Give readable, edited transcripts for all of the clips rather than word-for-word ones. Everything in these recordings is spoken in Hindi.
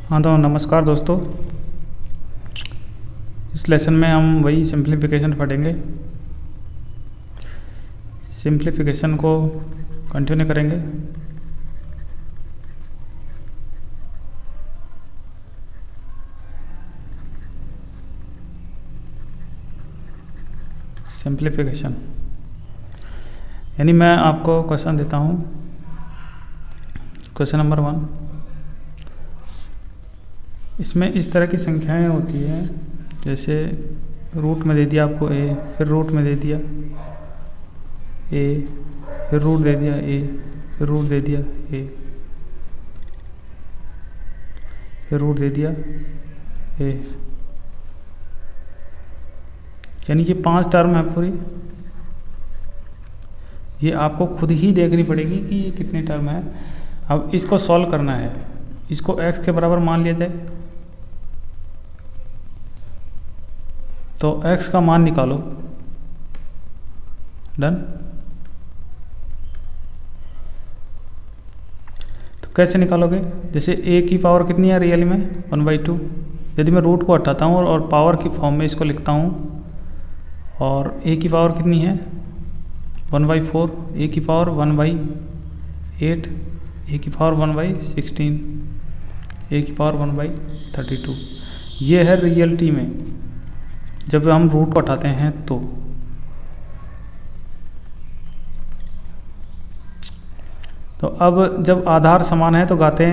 हाँ तो नमस्कार दोस्तों। इस लेसन में हम वही सिंप्लीफिकेशन पढ़ेंगे। सिंप्लीफिकेशन को कंटिन्यू करेंगे। सिंप्लीफिकेशन यानी मैं आपको क्वेश्चन देता हूँ। क्वेश्चन नंबर 1, इसमें इस तरह की संख्याएं होती हैं, जैसे रूट में दे दिया आपको a, फिर रूट में दे दिया a, फिर रूट दे दिया a, फिर रूट दे दिया a, फिर रूट दे दिया a, यानी कि 5 टर्म है पूरी। ये आपको खुद ही देखनी पड़ेगी कि ये कितने टर्म है। अब इसको सॉल्व करना है। इसको x के बराबर मान लिया जाए तो x का मान निकालो। डन। तो कैसे निकालोगे? जैसे a की पावर कितनी है रियल में 1/2। यदि मैं रूट को हटाता हूँ और पावर की फॉर्म में इसको लिखता हूँ, और a की पावर कितनी है 1/4, a की पावर 1/8, a की पावर 1/16, a की पावर 1/32। ये है रियलिटी में जब हम रूट को हटाते हैं तो अब जब आधार समान है तो घातें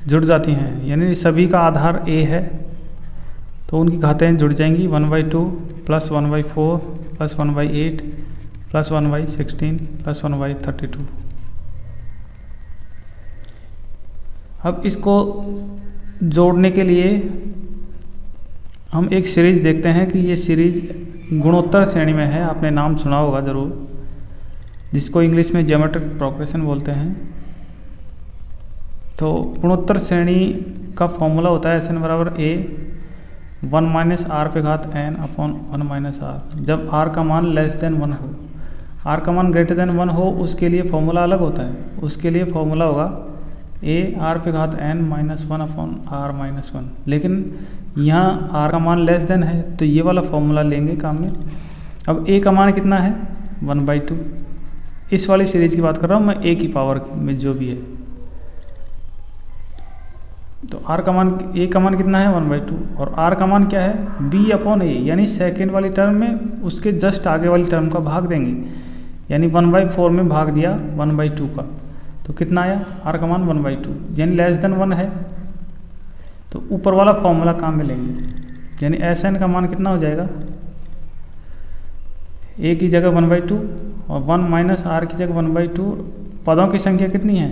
जुड़ जाती हैं, यानी सभी का आधार a है तो उनकी घातें जुड़ जाएंगी। 1/2 प्लस 1/4 प्लस 1/8 प्लस 1/16 प्लस 1/32। अब इसको जोड़ने के लिए हम एक सीरीज देखते हैं कि ये सीरीज गुणोत्तर श्रेणी में है। आपने नाम सुना होगा ज़रूर, जिसको इंग्लिश में ज्योमेट्रिक प्रोग्रेशन बोलते हैं। तो गुणोत्तर श्रेणी का फॉर्मूला होता है SN बराबर a 1 माइनस आर पे घात n अपॉन 1 माइनस आर। जब r का मान लेस देन 1 हो, r का मान ग्रेटर देन 1 हो, उसके लिए फॉर्मूला अलग होता है। उसके लिए फॉर्मूला होगा a r पे घात n minus 1 upon r minus 1। लेकिन यहाँ r का मान लेस देन है तो ये वाला फॉर्मूला लेंगे काम में। अब a का मान कितना है 1/2। इस वाली सीरीज की बात कर रहा हूँ मैं, a की पावर में जो भी है। तो r का मान a का मान कितना है 1/2, और r का मान क्या है b अपॉन a, यानी सेकेंड वाली टर्म में उसके जस्ट आगे वाली टर्म का भाग देंगे। यानी 1/4 में भाग दिया 1/2 का, तो कितना आया r का मान 1/2, यानी लेस देन 1 है। तो ऊपर वाला फॉर्मूला काम में लेंगे, यानी SN का मान कितना हो जाएगा a की जगह 1/2 और 1 माइनस r की जगह 1/2। पदों की संख्या कितनी है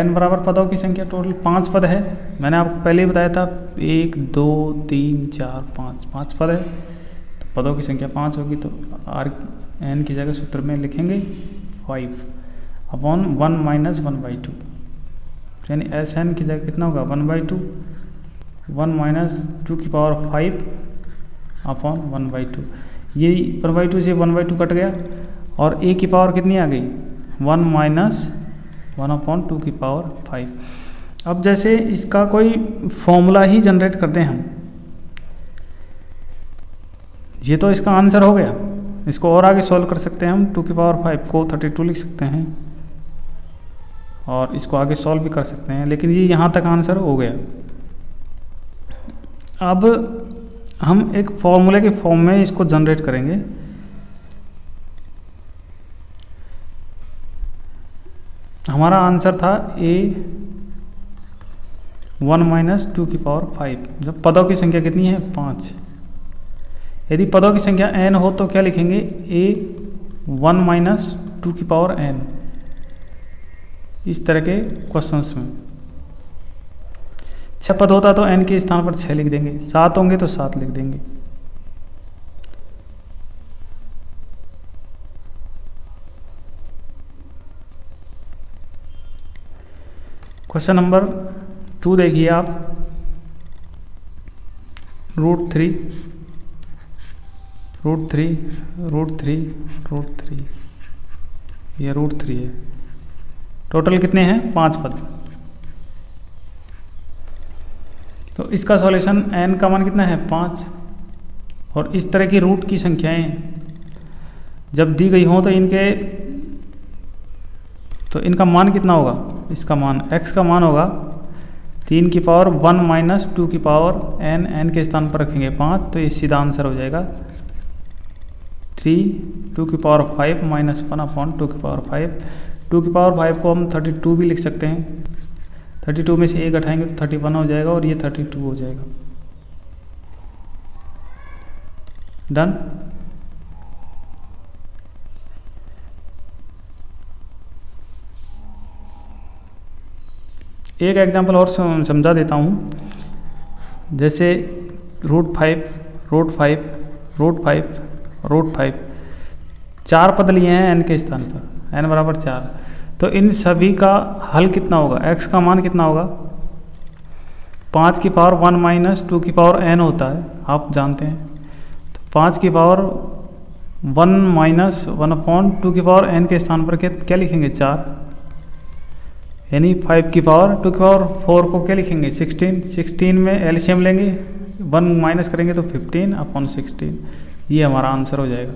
n बराबर पदों की संख्या टोटल 5 पद है। मैंने आपको पहले ही बताया था 1 2 3 4 5 पद है, तो पदों की संख्या 5 होगी। तो r n की जगह सूत्र में लिखेंगे 5 अपॉन 1 माइनस 1/2, यानी SN की जगह कितना होगा 1/2, 1 माइनस 2 की पावर 5 अपॉन 1/2। ये 1/2 से 1/2 कट गया, और a की पावर कितनी आ गई 1 माइनस 1 अपॉन 2 की पावर 5। अब जैसे इसका कोई फॉर्मूला ही जनरेट करते हैं हम, ये तो इसका आंसर हो गया। इसको और आगे सॉल्व कर सकते हैं हम। 2 की पावर 5 को 32 लिख सकते हैं, और इसको आगे सॉल्व भी कर सकते हैं, लेकिन ये यहाँ तक आंसर हो गया। अब हम एक फॉर्मूले के फॉर्म में इसको जनरेट करेंगे। हमारा आंसर था a 1 माइनस 2 की पावर 5, जब पदों की संख्या कितनी है 5। यदि पदों की संख्या n हो तो क्या लिखेंगे a 1 माइनस 2 की पावर n। इस तरह के क्वेश्चंस में 6 पद होता तो n के स्थान पर 6 लिख देंगे, 7 होंगे तो 7 लिख देंगे। क्वेश्चन नंबर 2 देखिए आप। √3 ये √3 है। टोटल कितने हैं 5 पद। तो इसका सॉल्यूशन n का मान कितना है 5। और इस तरह की रूट की संख्याएं जब दी गई हों तो इनका मान कितना होगा, इसका मान x का मान होगा 3 की पावर 1 माइनस 2 की पावर n के स्थान पर रखेंगे 5, तो ये सीधा आंसर हो जाएगा 3 2 की पावर 5 माइनस 1 अपॉन 2 की पावर 5। 2 की पावर 5 को हम 32 भी लिख सकते हैं, 32 में से 1 हटाएंगे तो 31 हो जाएगा और ये 32 हो जाएगा। डन। एक एग्जांपल और समझा देता हूँ, जैसे √5 4 पद लिए हैं n के स्थान पर, n बराबर 4। तो इन सभी का हल कितना होगा, x का मान कितना होगा, 5 की पावर 1 माइनस 2 की पावर n होता है, आप जानते हैं। तो 5 की पावर 1 माइनस 1 अपॉन 2 की पावर n के स्थान पर क्या लिखेंगे 4, यानी 5 की पावर 2 की पावर 4 को क्या लिखेंगे 16 में एलसीएम लेंगे, 1 माइनस करेंगे तो 15 अपॉन 16, ये हमारा आंसर हो जाएगा।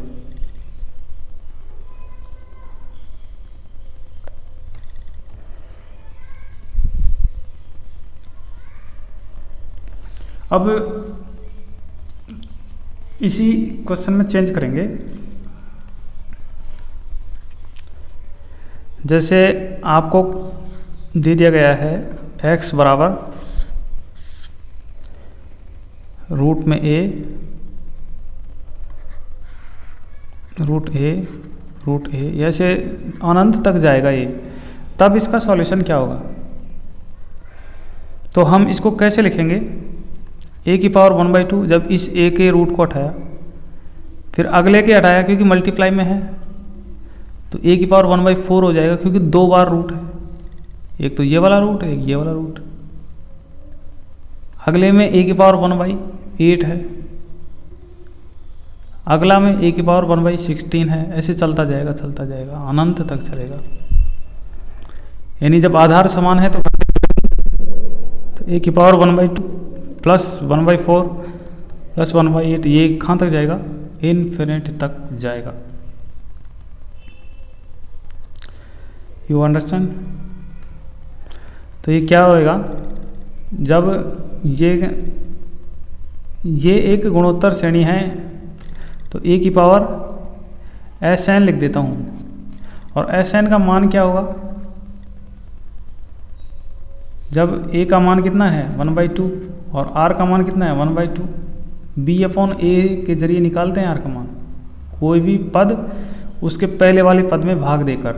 अब इसी क्वेश्चन में चेंज करेंगे, जैसे आपको दे दिया गया है x बराबर रूट में a ऐसे अनंत तक जाएगा ये, तब इसका सॉल्यूशन क्या होगा। तो हम इसको कैसे लिखेंगे, a की पावर 1/2, जब इस a के रूट को हटाया फिर अगले के हटाया क्योंकि मल्टीप्लाई में है, तो a की पावर 1/4 हो जाएगा क्योंकि 2 बार रूट है, एक तो ये वाला रूट है एक ये वाला रूट। अगले में a की पावर 1/8 है, अगला में a की पावर 1/16 है, ऐसे चलता जाएगा अनंत तक चलेगा। यानी जब आधार समान है तो a की पावर 1/2 प्लस 1/4 प्लस 1/8, ये कहाँ तक जाएगा, इनफिनिट तक जाएगा। You understand. तो ये क्या होएगा, जब ये एक गुणोत्तर श्रेणी है तो a की पावर Sn लिख देता हूँ, और Sn का मान क्या होगा, जब a का मान कितना है 1/2 और r का मान कितना है 1/2, b अपॉन a के जरिए निकालते हैं r का मान, कोई भी पद उसके पहले वाले पद में भाग देकर।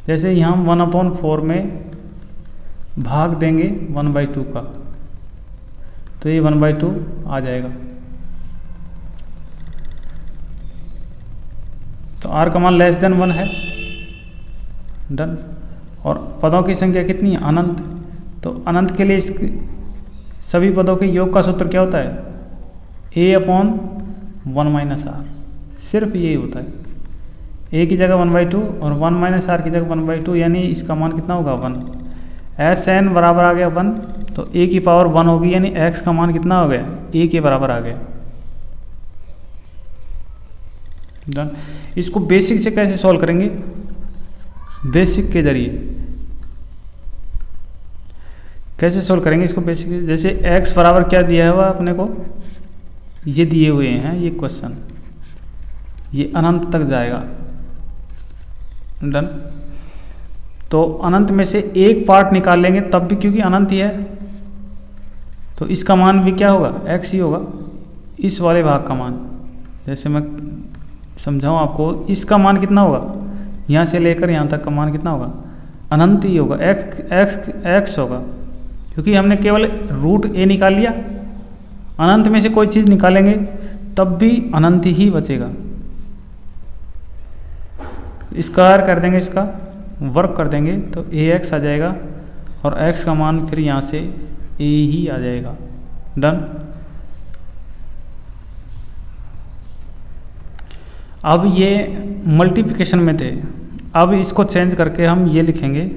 जैसे यहाँ हम 1/4 में भाग देंगे 1/2 का, तो ये 1/2 आ जाएगा। तो r का मान लेस देन 1 है, डन। और पदों की संख्या कितनी है, अनंत। तो अनंत के लिए इस सभी पदों के योग का सूत्र क्या होता है, a अपॉन 1 माइनस r, सिर्फ यही होता है। a की जगह 1/2 और 1 माइनस r की जगह 1/2, यानी इसका मान कितना होगा 1। Sn बराबर आ गया 1, तो a की पावर 1 होगी, यानी x का मान कितना हो गया, a के बराबर आ गया, डन। इसको बेसिक से कैसे सॉल्व करेंगे, बेसिक के जरिए कैसे सॉल्व करेंगे इसको बेसिक। जैसे x बराबर क्या दिया हुआ अपने को, ये दिए हुए हैं ये क्वेश्चन, ये अनंत तक जाएगा, डन। तो अनंत में से एक पार्ट निकाल लेंगे तब भी, क्योंकि अनंत ही है तो इसका मान भी क्या होगा, x ही होगा, इस वाले भाग का मान। जैसे मैं समझाऊँ आपको, इसका मान कितना होगा, यहाँ से लेकर यहाँ तक का मान कितना होगा, अनंत ही होगा, x होगा, क्योंकि हमने केवल रूट a निकाल लिया। अनंत में से कोई चीज़ निकालेंगे तब भी अनंत ही बचेगा। स्क्वायर कर देंगे, इसका वर्क कर देंगे तो ax आ जाएगा, और x का मान फिर यहाँ से a ही आ जाएगा, डन। अब ये मल्टीप्लिकेशन में थे, अब इसको चेंज करके हम ये लिखेंगे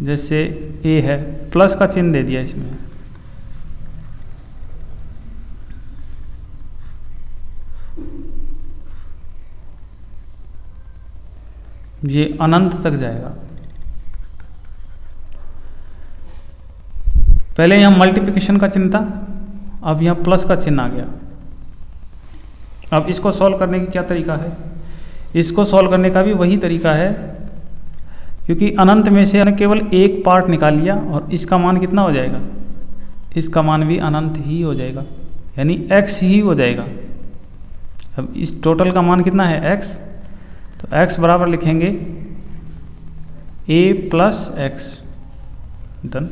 जैसे ए है, प्लस का चिन्ह दे दिया इसमें, ये अनंत तक जाएगा। पहले यहाँ मल्टीप्लिकेशन का चिन्ह था, अब यहाँ प्लस का चिन्ह आ गया। अब इसको सॉल्व करने की क्या तरीका है? इसको सॉल्व करने का भी वही तरीका है, क्योंकि अनंत में से हमने केवल एक पार्ट निकाल लिया और इसका मान कितना हो जाएगा? इसका मान भी अनंत ही हो जाएगा, यानी x ही हो जाएगा। अब इस टोटल का मान कितना है? x। तो x बराबर लिखेंगे a प्लस एक्स, डन,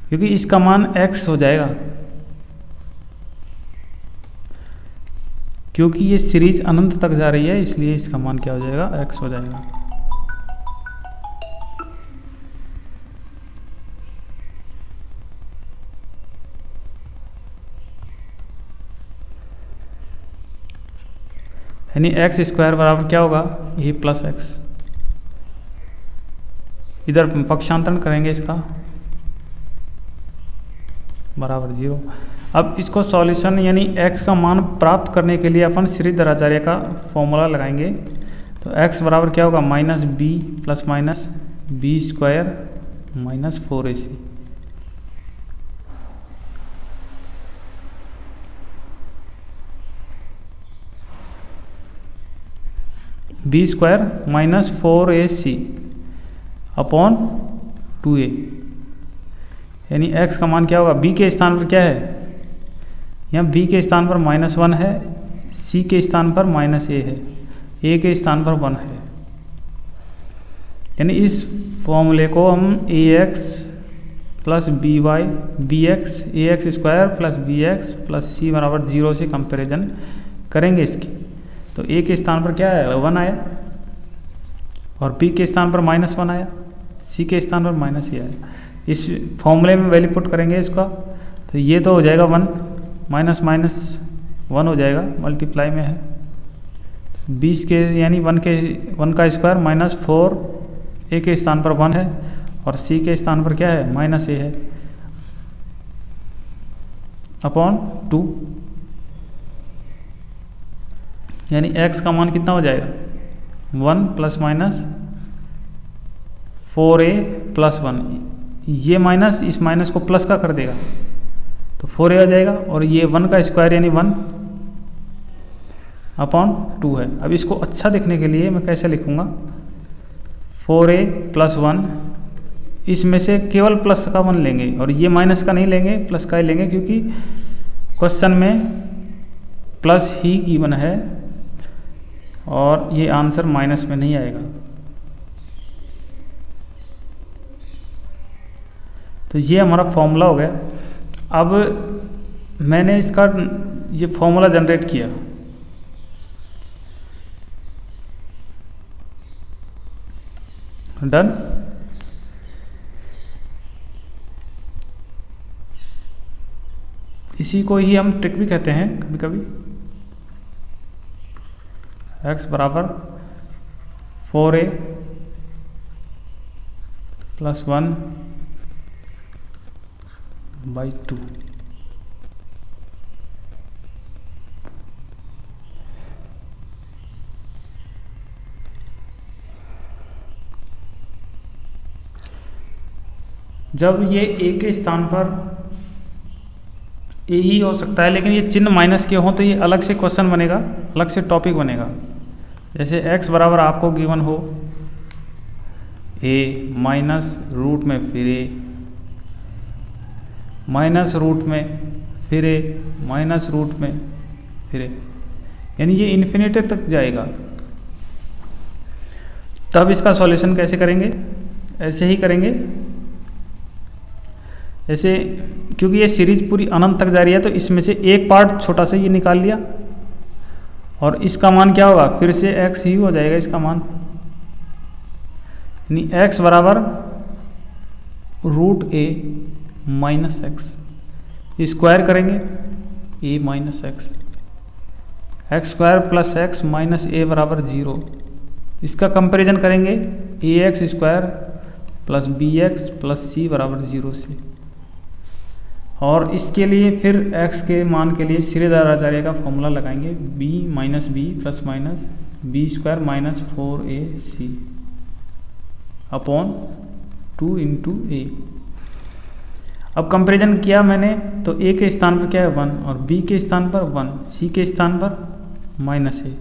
क्योंकि इसका मान x हो जाएगा, क्योंकि ये सीरीज अनंत तक जा रही है, इसलिए इसका मान क्या हो जाएगा? x हो जाएगा। यानी एक्स स्क्वायर बराबर क्या होगा? ये प्लस एक्स। इधर पक्षांतरण करेंगे इसका, बराबर 0। अब इसको सॉल्यूशन यानी x का मान प्राप्त करने के लिए अपन श्रीधराचार्य का फॉर्मूला लगाएंगे। तो x बराबर क्या होगा? Minus B plus minus B square minus 4ac। B square minus 4ac upon 2a, यानी x का मान क्या होगा? b के स्थान पर क्या है? यहाँ b के स्थान पर -1 है, c के स्थान पर -a है, a के स्थान पर 1 है। यानी इस फॉर्मूले को हम ax plus bx ax square plus bx plus c बराबर 0 से कंपेरिजन करेंगे इसकी। तो a के स्थान पर क्या है? 1 आया, और b के स्थान पर -1 आया, c के स्थान पर -a आया। इस फॉर्मूले में वैल्यू पुट करेंगे इसका, तो ये तो हो जाएगा 1 माइनस माइनस 1 हो जाएगा, मल्टीप्लाई में है 20 के, यानी 1 का स्क्वायर माइनस 4 a के स्थान पर 1 है और c के स्थान पर क्या है? -a है, अपॉन 2, यानी x का मान कितना हो जाएगा? 1 प्लस माइनस 4a प्लस 1, ये माइनस इस माइनस को प्लस का कर देगा, तो 4a आ जाएगा, और ये 1 का स्क्वायर यानी 1 अपॉन 2 है। अब इसको अच्छा दिखने के लिए मैं कैसे लिखूँगा? 4a प्लस 1, इसमें से केवल प्लस का 1 लेंगे और ये माइनस का नहीं लेंगे, प्लस का ही लेंगे, क्योंकि क्वेश्चन में प्लस ही गिवन है और ये आंसर माइनस में नहीं आएगा। तो ये हमारा फॉर्मूला हो गया। अब मैंने इसका ये फॉर्मूला जनरेट किया, डन। इसी को ही हम ट्रिक भी कहते हैं कभी कभी। x बराबर 4a प्लस 1 बाई 2। जब ये a के स्थान पर a ही हो सकता है, लेकिन ये चिन्ह माइनस के हो तो ये अलग से क्वेश्चन बनेगा, अलग से टॉपिक बनेगा। जैसे x बराबर आपको गिवन हो a माइनस रूट में फिर a, माइनस रूट में फिर a, माइनस रूट में फिर a, यानी ये इन्फिनिटी तक जाएगा। तब इसका सॉल्यूशन कैसे करेंगे? ऐसे ही करेंगे, ऐसे, क्योंकि ये सीरीज पूरी अनंत तक जा रही है, तो इसमें से एक पार्ट छोटा सा ये निकाल लिया और इसका मान क्या होगा? फिर से x ही हो जाएगा इसका मान, यानी x बराबर root a minus x, square करेंगे a minus x, x square plus x minus a बराबर 0। इसका कंपैरिजन करेंगे ax square plus B x plus c बराबर 0 से। और इसके लिए फिर x के मान के लिए श्रीधर आचार्य का फॉर्मूला लगाएंगे, b minus B plus minus B square minus 4ac upon 2 into a. अब कंपेरिजन किया मैंने तो a के स्थान पर क्या है 1 और b के स्थान पर 1, c के स्थान पर माइनस a।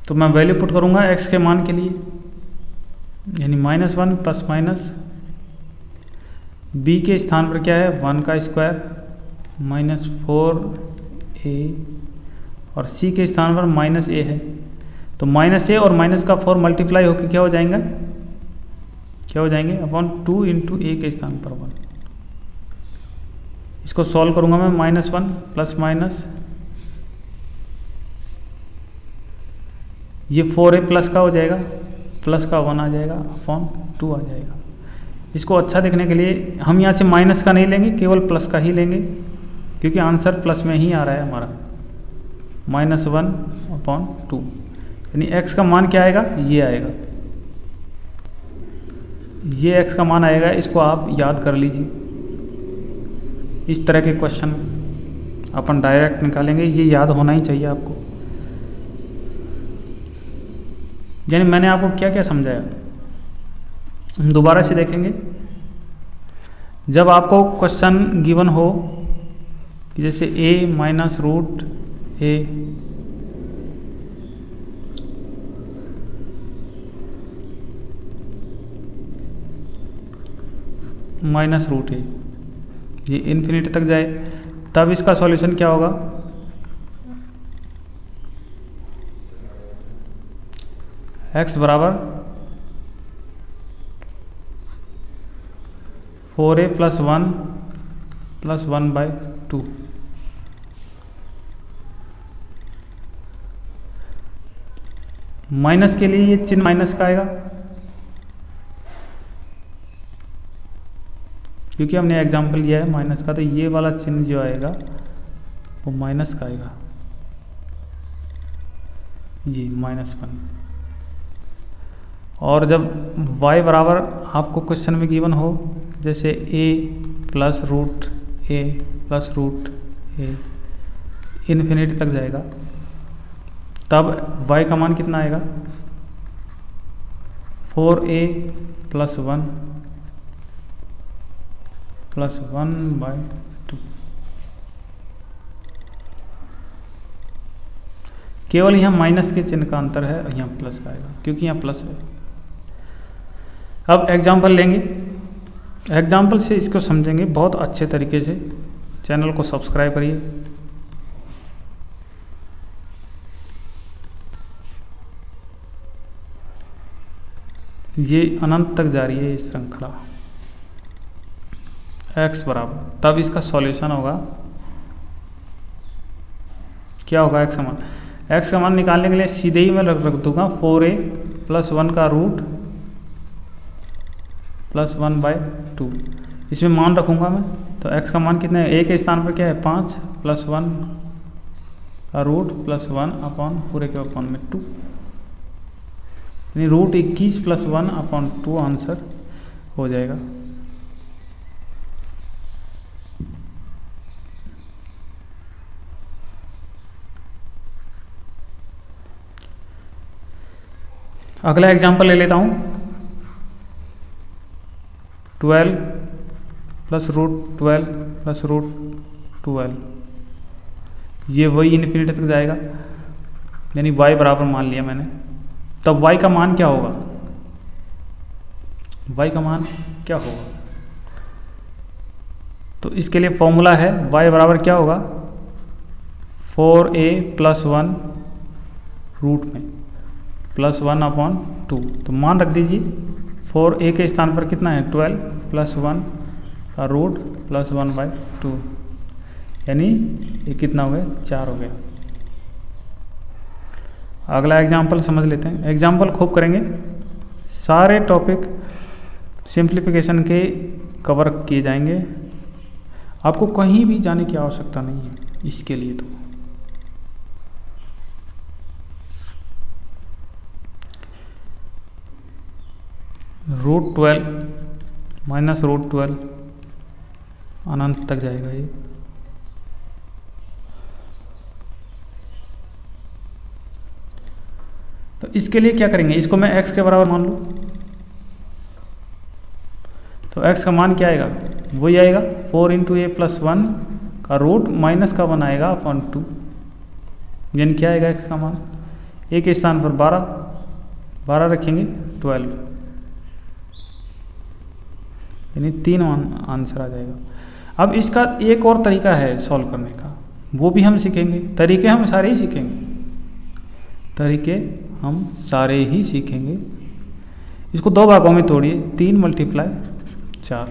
तो मैं वैल्यू पुट करूंगा x के मान के लिए, यानी -1 प्लस माइनस b के स्थान पर क्या है 1 का स्क्वायर माइनस 4a और c के स्थान पर -a है। तो -a और माइनस का 4 मल्टीप्लाई होकर क्या हो जाएंगे अपॉन 2 इंटू a के स्थान पर 1। इसको सॉल्व करूंगा मैं, -1 प्लस माइनस ये 4a प्लस का हो जाएगा, प्लस का 1 आ जाएगा अपॉन 2 आ जाएगा। इसको अच्छा देखने के लिए हम यहाँ से माइनस का नहीं लेंगे, केवल प्लस का ही लेंगे, क्योंकि आंसर प्लस में ही आ रहा है हमारा, -1 अपॉन 2। यानी x का मान क्या आएगा, ये आएगा, ये x का मान आएगा। इसको आप याद कर लीजिए, इस तरह के क्वेश्चन अपन डायरेक्ट निकालेंगे, ये याद होना ही चाहिए आपको। यानी मैंने आपको क्या क्या समझाया, हम दोबारा से देखेंगे। जब आपको क्वेश्चन गिवन हो कि जैसे a minus root a minus root a, ये इन्फिनिटी तक जाए, तब इसका सॉल्यूशन क्या होगा, x बराबर 4a प्लस 1 प्लस 1/2। माइनस के लिए ये चिन्ह माइनस का आएगा, क्योंकि हमने एग्जाम्पल लिया है माइनस का, तो ये वाला चिन्ह जो आएगा वो माइनस का आएगा, जी -1। और जब y बराबर आपको क्वेश्चन में गिवन हो, जैसे a plus root a plus root a infinity तक जाएगा, तब y का मान कितना आएगा, 4a प्लस 1 प्लस 1/2। केवल यहाँ माइनस के चिन्ह का अंतर है, यहाँ प्लस का आएगा, क्योंकि यहाँ प्लस है। अब एग्जाम्पल लेंगे, एग्जाम्पल से इसको समझेंगे बहुत अच्छे तरीके से। चैनल को सब्सक्राइब करिए। ये अनंत तक जा रही है ये श्रृंखला, x बराबर, तब इसका सॉल्यूशन होगा, क्या होगा, x का मान निकालने के लिए सीधे ही मैं रख दूंगा 4a प्लस 1 का रूट प्लस 1/2, इसमें मान रखूंगा मैं। तो x का मान कितना है, a के स्थान पर क्या है 5 प्लस 1 का रूट प्लस 1 अपॉन पूरे के अपॉन में 2, यानी रूट 21 प्लस 1 अपॉन 2 आंसर हो जाएगा। अगला एग्जाम्पल ले लेता हूँ, 12 प्लस रूट 12 प्लस रूट 12, ये वही इन्फिनिटी तक जाएगा, यानी y बराबर मान लिया मैंने। तब y का मान क्या होगा, y का मान क्या होगा, तो इसके लिए फॉर्मूला है y बराबर क्या होगा, 4a प्लस 1 रूट में प्लस 1 अपॉन 2। तो मान रख दीजिए, 4a के स्थान पर कितना है 12 प्लस 1 का रूट प्लस 1/2, यानी ये कितना हो गया, 4 हो गया। अगला एग्जाम्पल समझ लेते हैं। एग्जाम्पल खूब करेंगे, सारे टॉपिक सिंप्लीफिकेशन के कवर किए जाएंगे। आपको कहीं भी जाने की आवश्यकता नहीं है इसके लिए। तो √12 माइनस √12 अनंत तक जाएगा ये। तो इसके लिए क्या करेंगे, इसको मैं x के बराबर मान लूँ, तो x का मान क्या आएगा, वही आएगा 4 × a + 1 का रूट माइनस का 1 आएगा अपॉन 2, यानी क्या आएगा x का मान, a के स्थान पर 12 रखेंगे 12, यानी 3 आंसर आ जाएगा। अब इसका एक और तरीका है सॉल्व करने का, वो भी हम सीखेंगे। तरीके हम सारे ही सीखेंगे, इसको 2 भागों में तोड़िए, 3 × 4।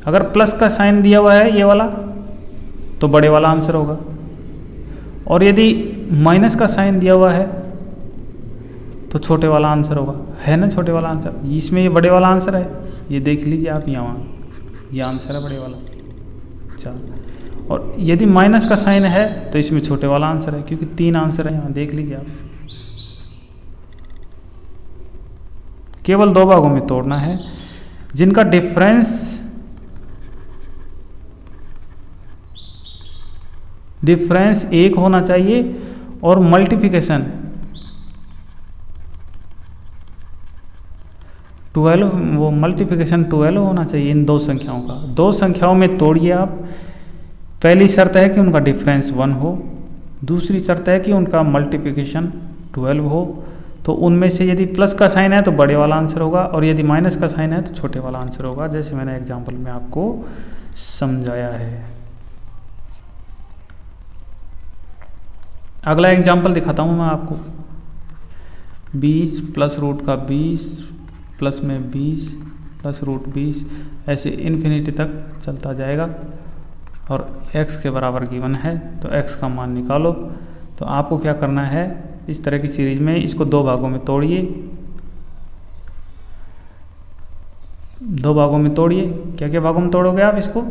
अगर प्लस का साइन दिया हुआ है ये वाला तो बड़े वाला आंसर होगा, और यदि माइनस का साइन दिया हुआ है तो छोटे वाला आंसर होगा, है ना छोटे वाला आंसर। इसमें ये बड़े वाला आंसर है, ये देख लीजिए आप यहाँ, ये आंसर है बड़े वाला 4। और यदि माइनस का साइन है तो इसमें छोटे वाला आंसर है, क्योंकि 3 आंसर है यहाँ, देख लीजिए आप। केवल 2 भागों में तोड़ना है जिनका डिफरेंस 1 होना चाहिए और मल्टीप्लिकेशन 12 होना चाहिए इन 2 संख्याओं का। 2 संख्याओं में तोड़िए आप। पहली शर्त है कि उनका डिफरेंस 1 हो, दूसरी शर्त है कि उनका मल्टीप्लिकेशन 12 हो। तो उनमें से यदि प्लस का साइन है तो बड़े वाला आंसर होगा, और यदि माइनस का साइन है तो छोटे वाला आंसर होगा, जैसे मैंने एग्जाम्पल में आपको समझाया है। अगला एग्जाम्पल दिखाता हूँ मैं आपको। 20 + √20 प्लस में 20 + √20, ऐसे इन्फिनिटी तक चलता जाएगा, और x के बराबर गिवन है तो x का मान निकालो। तो आपको क्या करना है, इस तरह की सीरीज में इसको 2 भागों में तोड़िए, 2 भागों में तोड़िए। क्या क्या भागों में तोड़ोगे आप इसको,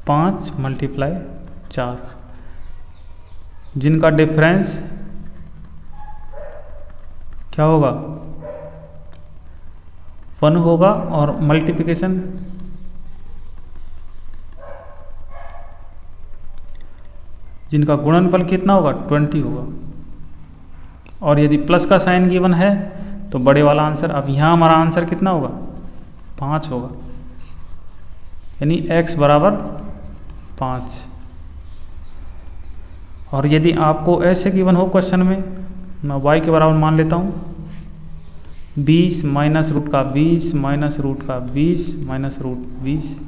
5 × 4, जिनका डिफरेंस क्या होगा, 1 होगा, और मल्टीप्लिकेशन जिनका गुणनफल कितना होगा, 20 होगा। और यदि प्लस का साइन गिवन है तो बड़े वाला आंसर, अब यहाँ हमारा आंसर कितना होगा, 5 होगा, यानी x बराबर 5। और यदि आपको ऐसे गिवन हो क्वेश्चन में, मैं y के बराबर मान लेता हूँ 20 - √20 - √20 - √20।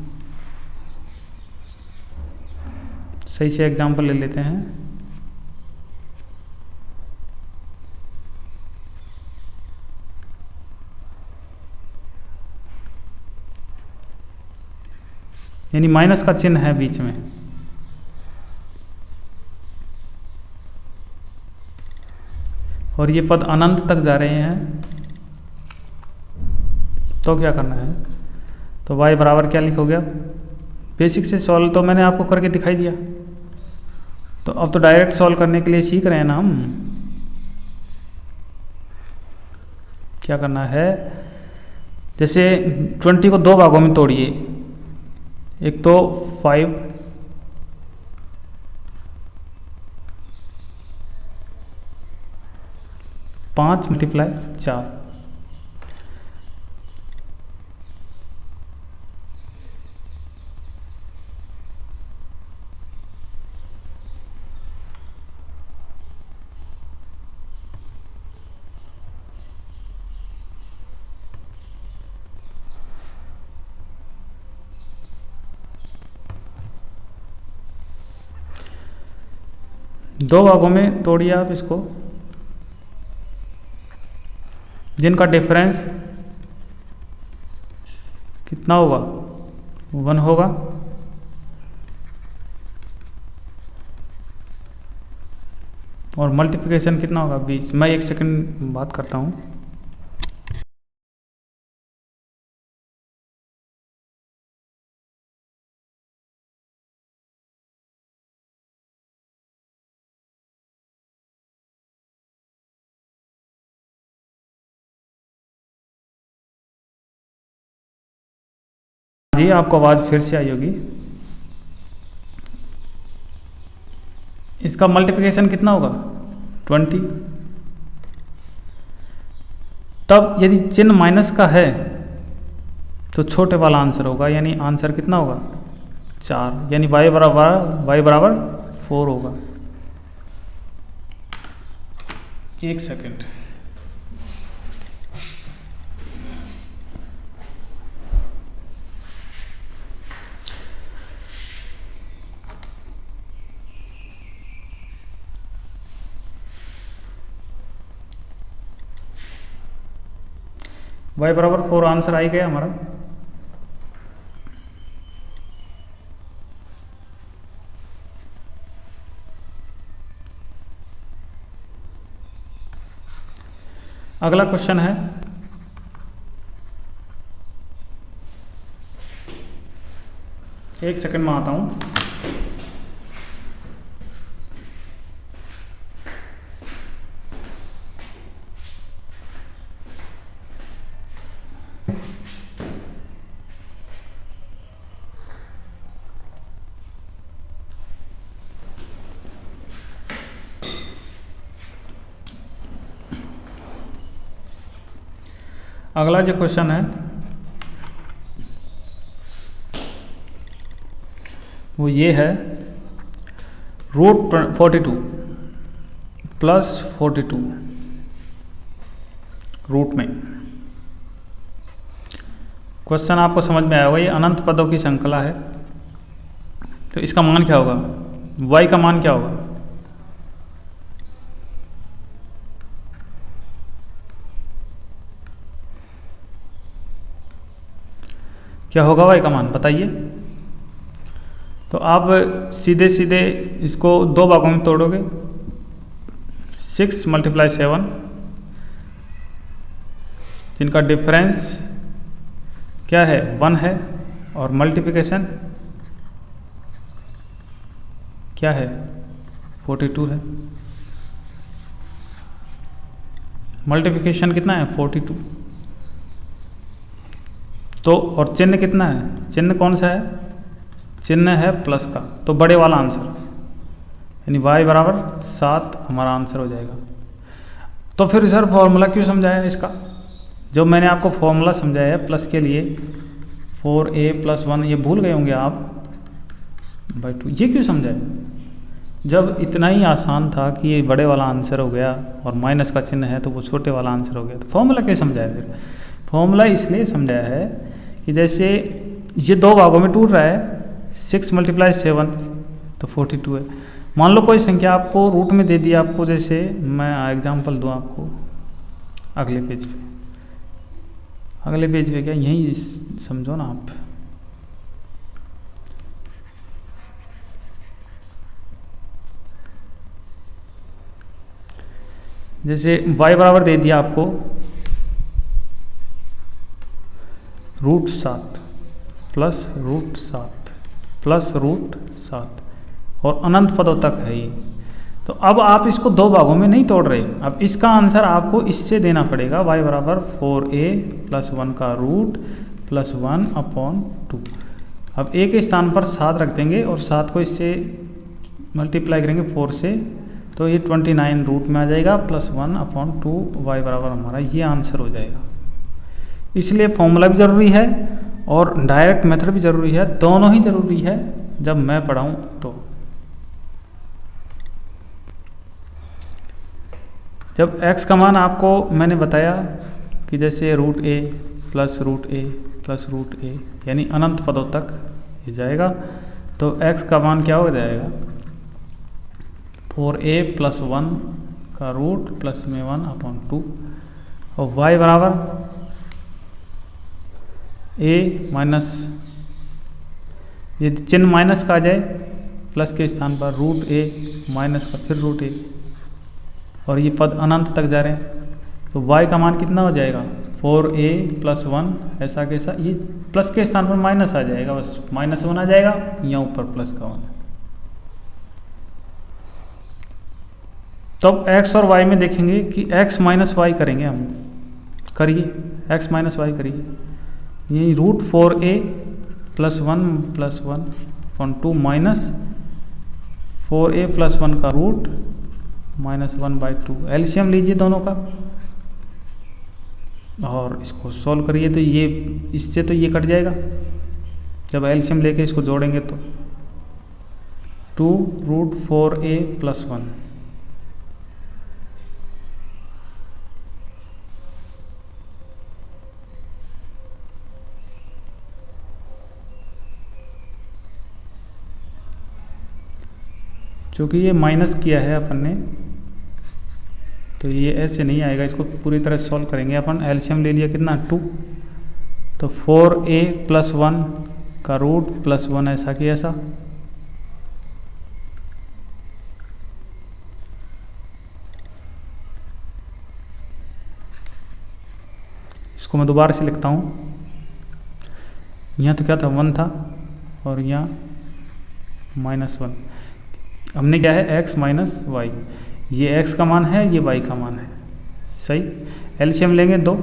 सही से एग्जाम्पल ले लेते हैं। यानी माइनस का चिन्ह है बीच में, और ये पद अनंत तक जा रहे हैं, तो क्या करना है, तो y बराबर क्या लिखोगे आप, बेसिक से सॉल्व तो मैंने आपको करके दिखाई दिया, तो अब तो डायरेक्ट सॉल्व करने के लिए सीख रहे हैं ना हम। क्या करना है, जैसे 20 को 2 भागों में तोड़िए, एक तो 5, × 4, दो भागों में तोड़िए आप इसको, जिनका डिफरेंस कितना होगा, 1 होगा। और मल्टीप्लिकेशन कितना होगा 20। मैं 1 सेकंड बात करता हूँ। जी आपको आवाज़ फिर से आई होगी। इसका मल्टीप्लिकेशन कितना होगा 20। तब यदि चिन्ह माइनस का है तो छोटे वाला आंसर होगा, यानी आंसर कितना होगा 4, यानी y बराबर 4 होगा। 1 सेकंड। y बराबर 4 आंसर आ ही गया हमारा। अगला क्वेश्चन है, एक सेकंड में आता हूं। अगला जो क्वेश्चन है वो ये है, √42 प्लस 42 रूट में। क्वेश्चन आपको समझ में आया होगा, ये अनंत पदों की श्रृंखला है, तो इसका मान क्या होगा, y का मान क्या होगा। क्या होगा y का मान बताइए। तो आप सीधे सीधे इसको 2 भागों में तोड़ोगे। 6 × 7 जिनका डिफरेंस क्या है 1 है, और मल्टीप्लिकेशन क्या है 42 है। मल्टीप्लिकेशन कितना है 42। तो और चिन्ह कितना है, चिन्ह कौन सा है, चिन्ह है प्लस का, तो बड़े वाला आंसर, यानी y बराबर 7 हमारा आंसर हो जाएगा। तो फिर सर फॉर्मूला क्यों समझाया इसका, जो मैंने आपको फॉर्मूला समझाया है प्लस के लिए 4a + 1, ये भूल गए होंगे आप /2, ये क्यों समझाया, जब इतना ही आसान था कि ये बड़े वाला आंसर हो गया और माइनस का चिन्ह है तो वो छोटे वाला आंसर हो गया। तो फॉर्मूला क्यों समझाया, फिर फॉर्मूला इसलिए समझाया है कि जैसे ये 2 भागों में टूट रहा है, 6 × 7 तो 42 है। मान लो कोई संख्या आपको रूट में दे दी, आपको जैसे मैं एग्जांपल दूं आपको अगले पेज पे क्या यही समझो ना आप। जैसे y बराबर दे दिया आपको √7 प्लस √7 प्लस √7 और अनंत पदों तक है ये। तो अब आप इसको 2 भागों में नहीं तोड़ रहे, अब इसका आंसर आपको इससे देना पड़ेगा, y बराबर 4a + 1 का रूट प्लस 1/2। अब a के स्थान पर 7 रख देंगे और 7 को इससे मल्टीप्लाई करेंगे 4 से, तो ये 29 रूट में आ जाएगा प्लस 1/2, y बराबर हमारा ये आंसर हो जाएगा। इसलिए फॉर्मूला भी ज़रूरी है और डायरेक्ट मेथड भी ज़रूरी है, दोनों ही ज़रूरी है जब मैं पढ़ाऊँ तो। जब x का मान आपको मैंने बताया कि जैसे √a plus √a plus √a यानी अनंत पदों तक ये जाएगा, तो x का मान क्या हो जाएगा 4a + 1 का रूट प्लस में 1/2 और y बराबर a माइनस, यदि चिन्ह माइनस का आ जाए प्लस के स्थान पर √a माइनस का फिर √a और ये पद अनंत तक जा रहे हैं, तो y का मान कितना हो जाएगा 4a + 1 ऐसा कैसा, ये प्लस के स्थान पर माइनस आ जाएगा, बस -1 आ जाएगा, यहाँ ऊपर प्लस का 1। तो अब x और y में देखेंगे कि x - y करेंगे हम, करिए x - y करिए, ये √4a + 1 + 1 माइनस 4a + 1 का रूट -1/2। एलसीएम लीजिए दोनों का और इसको सॉल्व करिए, तो ये इससे तो ये कट जाएगा, जब एलसीएम लेके इसको जोड़ेंगे तो 2√4a + 1। क्योंकि ये माइनस किया है अपन ने, तो ये ऐसे नहीं आएगा, इसको पूरी तरह सॉल्व करेंगे अपन। एलसीएम ले लिया कितना 2, तो 4a + 1 का रूट +1 ऐसा कि ऐसा, इसको मैं दोबारा से लिखता हूँ। यहाँ तो क्या था 1 था और यहाँ -1, हमने क्या है x - y, ये x का मान है, ये y का मान है, सही। एलसीएम लेंगे 2,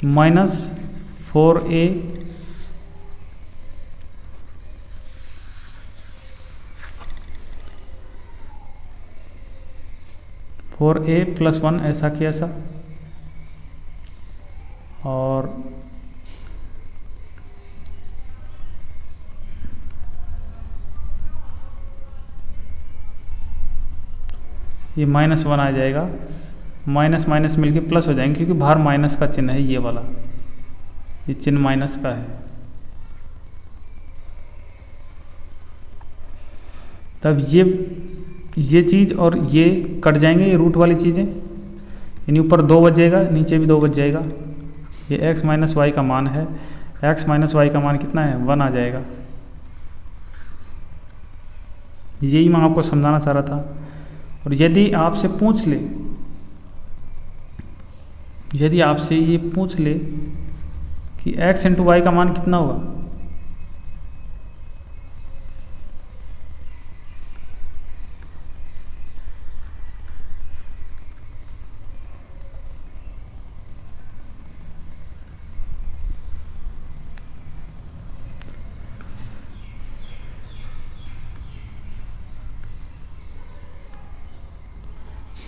-4a + 1 ऐसा कि ऐसा, और ये -1 आ जाएगा, माइनस माइनस मिलके प्लस हो जाएंगे, क्योंकि बाहर माइनस का चिन्ह है, ये वाला, ये चिन्ह माइनस का है। तब ये चीज़ और ये कट जाएंगे, ये रूट वाली चीज़ें, यानी ऊपर 2 बच जाएगा, नीचे भी 2 बच जाएगा। ये x - y का मान है, x - y का मान कितना है 1 आ जाएगा। यही मैं आपको समझाना चाह रहा था। और यदि आपसे पूछ ले, यदि आपसे ये पूछ ले कि x × y का मान कितना होगा,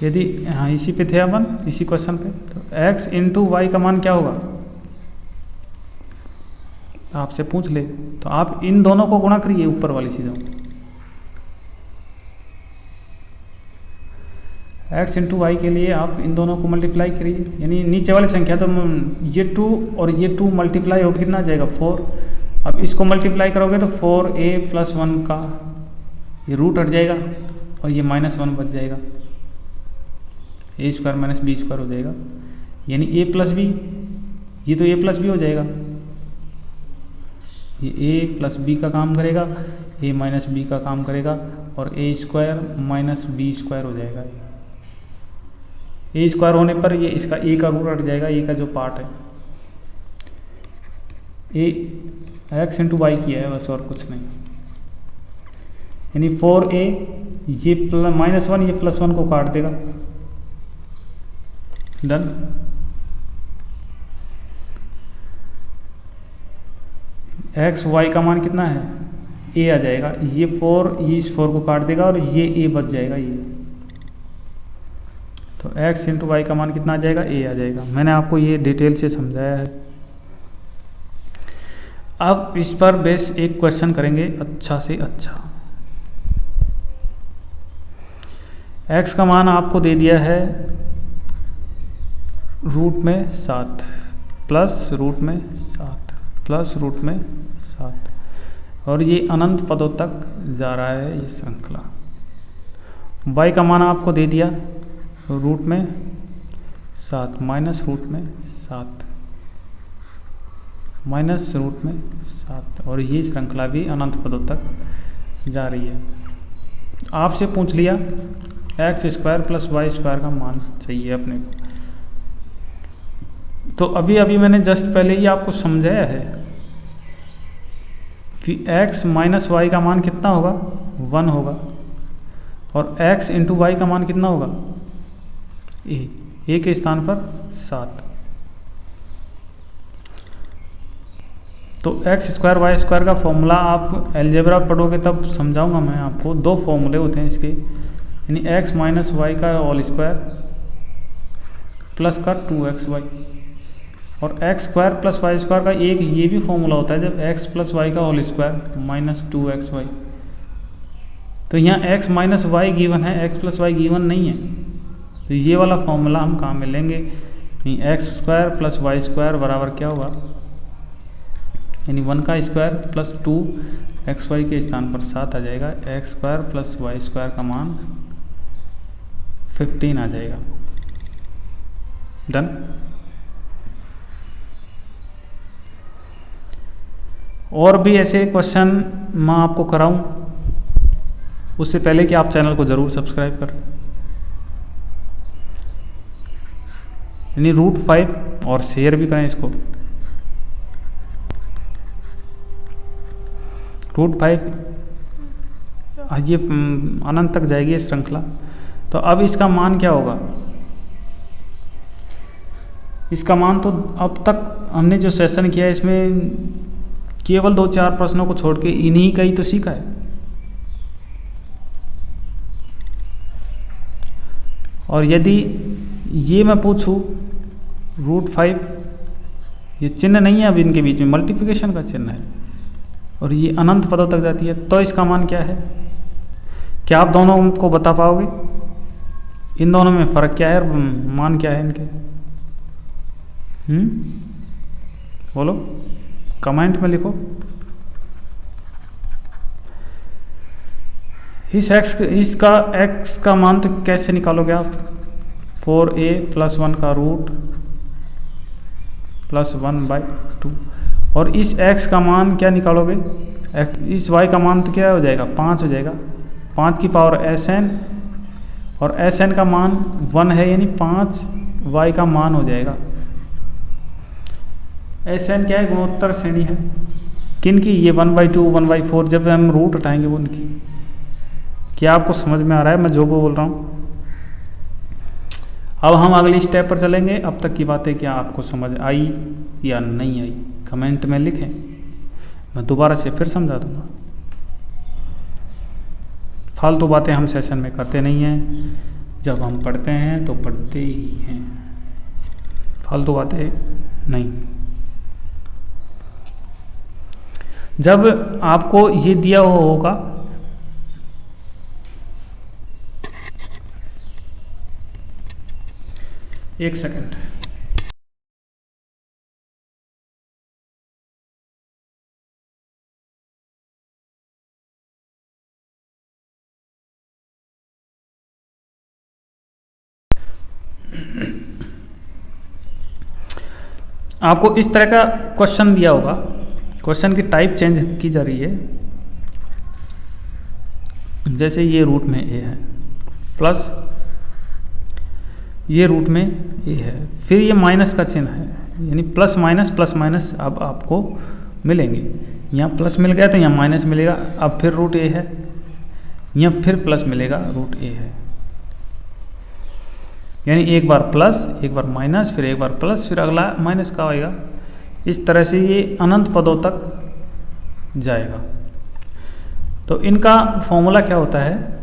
यदि हाँ इसी पे थे अपन, इसी क्वेश्चन पे, तो x × y का मान क्या होगा आपसे पूछ ले, तो आप इन दोनों को गुणा करिए ऊपर वाली चीज़ों को। x × y के लिए आप इन दोनों को मल्टीप्लाई करिए, यानी नीचे वाली संख्या, तो ये 2 और ये 2 मल्टीप्लाई हो कितना आ जाएगा 4। अब इसको मल्टीप्लाई करोगे तो 4a + 1 का ये रूट हट जाएगा और ये -1 बच जाएगा, a² - b² हो जाएगा, यानी a + b, ये तो a + b हो जाएगा, ये a + b का काम करेगा, a - b का काम करेगा, और a² - b² हो जाएगा। a² होने पर ये इसका a का रूट हट जाएगा, a का जो पार्ट है, x × y किया है बस, और कुछ नहीं। यानी 4a, ये -1 ये +1 को काट देगा, डन। x y का मान कितना है a आ जाएगा, ये 4 ये इस 4 को काट देगा और ये a बच जाएगा, ये तो x × y का मान कितना आ जाएगा a आ जाएगा। मैंने आपको ये डिटेल से समझाया है। अब इस पर बेस एक क्वेश्चन करेंगे अच्छा से अच्छा। x का मान आपको दे दिया है रूट में 7 प्लस रूट में 7 प्लस रूट में 7, और ये अनंत पदों तक जा रहा है ये श्रृंखला। y का मान आपको दे दिया रूट में 7 माइनस रूट में 7 माइनस रूट में 7, और ये श्रृंखला भी अनंत पदों तक जा रही है। आपसे पूछ लिया X square plus Y square का मान चाहिए अपने को। तो अभी अभी मैंने जस्ट पहले ही आपको समझाया है कि x माइनस वाई का मान कितना होगा, 1 होगा, और x इंटू वाई का मान कितना होगा, a के स्थान पर 7। तो एक्स स्क्वायर वाई स्क्वायर का फॉर्मूला आप अलजेब्रा पढ़ोगे तब समझाऊंगा मैं आपको। 2 फॉर्मूले होते हैं इसके, यानी x माइनस वाई का होल स्क्वायर प्लस का 2xy, और X square plus Y square का एक ये भी फॉर्मूला होता है जब x प्लस वाई का होल स्क्वायर माइनस 2xy। तो यहाँ x माइनस वाई गिवन है, x प्लस वाई गिवन नहीं है, तो ये वाला फॉर्मूला हम कहाँ मिलेंगे, X square plus Y square बराबर क्या होगा, यानी 1 का स्क्वायर प्लस 2xy के स्थान पर 7 आ जाएगा, X square plus Y square का मान 15 आ जाएगा। डन। और भी ऐसे क्वेश्चन मैं आपको कराऊं, उससे पहले कि आप चैनल को ज़रूर सब्सक्राइब करें। यानी √5 और शेयर भी करें इसको। √5 ये अनंत तक जाएगी ये श्रृंखला। तो अब इसका मान क्या होगा, इसका मान तो अब तक हमने जो सेशन किया है इसमें केवल 2-4 प्रश्नों को छोड़ के इन्हीं का ही तो सीखा है। और यदि ये मैं पूछूं √5, ये चिन्ह नहीं है, अब इनके बीच में मल्टीप्लिकेशन का चिन्ह है और ये अनंत पदों तक जाती है, तो इसका मान क्या है, क्या आप दोनों को बता पाओगे, इन दोनों में फ़र्क क्या है और मान क्या है इनके? बोलो, कमेंट में लिखो। इसका x का मान तो कैसे निकालोगे आप, 4a प्लस 1 का रूट प्लस 1/2, और इस x का मान क्या निकालोगे, इस y का मान तो क्या हो जाएगा, 5 हो जाएगा, 5 की पावर sn, और sn का मान 1 है, यानी 5y का मान हो जाएगा। sn क्या है, गुणोत्तर श्रेणी है, किन की, ये 1/2 1/4, जब हम रूट उठाएंगे वो उनकी। क्या आपको समझ में आ रहा है मैं जो बोल रहा हूँ? अब हम अगली स्टेप पर चलेंगे। अब तक की बातें क्या आपको समझ आई या नहीं आई, कमेंट में लिखें, मैं दोबारा से फिर समझा दूंगा। फालतू बातें हम सेशन में करते नहीं हैं, जब हम पढ़ते हैं तो पढ़ते ही हैं, फालतू बातें नहीं। जब आपको ये दिया हुआ होगा, एक सेकंड, आपको इस तरह का क्वेश्चन दिया होगा, क्वेश्चन की टाइप चेंज की जा रही है, जैसे ये रूट में a है प्लस ये रूट में a है, फिर ये माइनस का चिन्ह है, यानी प्लस माइनस अब आपको मिलेंगे। यहाँ प्लस मिल गया तो यहाँ माइनस मिलेगा, अब फिर रूट a है, यहाँ फिर प्लस मिलेगा, रूट a है, यानी एक बार प्लस, एक बार माइनस, फिर एक बार प्लस, फिर अगला माइनस का आएगा। इस तरह से ये अनंत पदों तक जाएगा। तो इनका फॉर्मूला क्या होता है,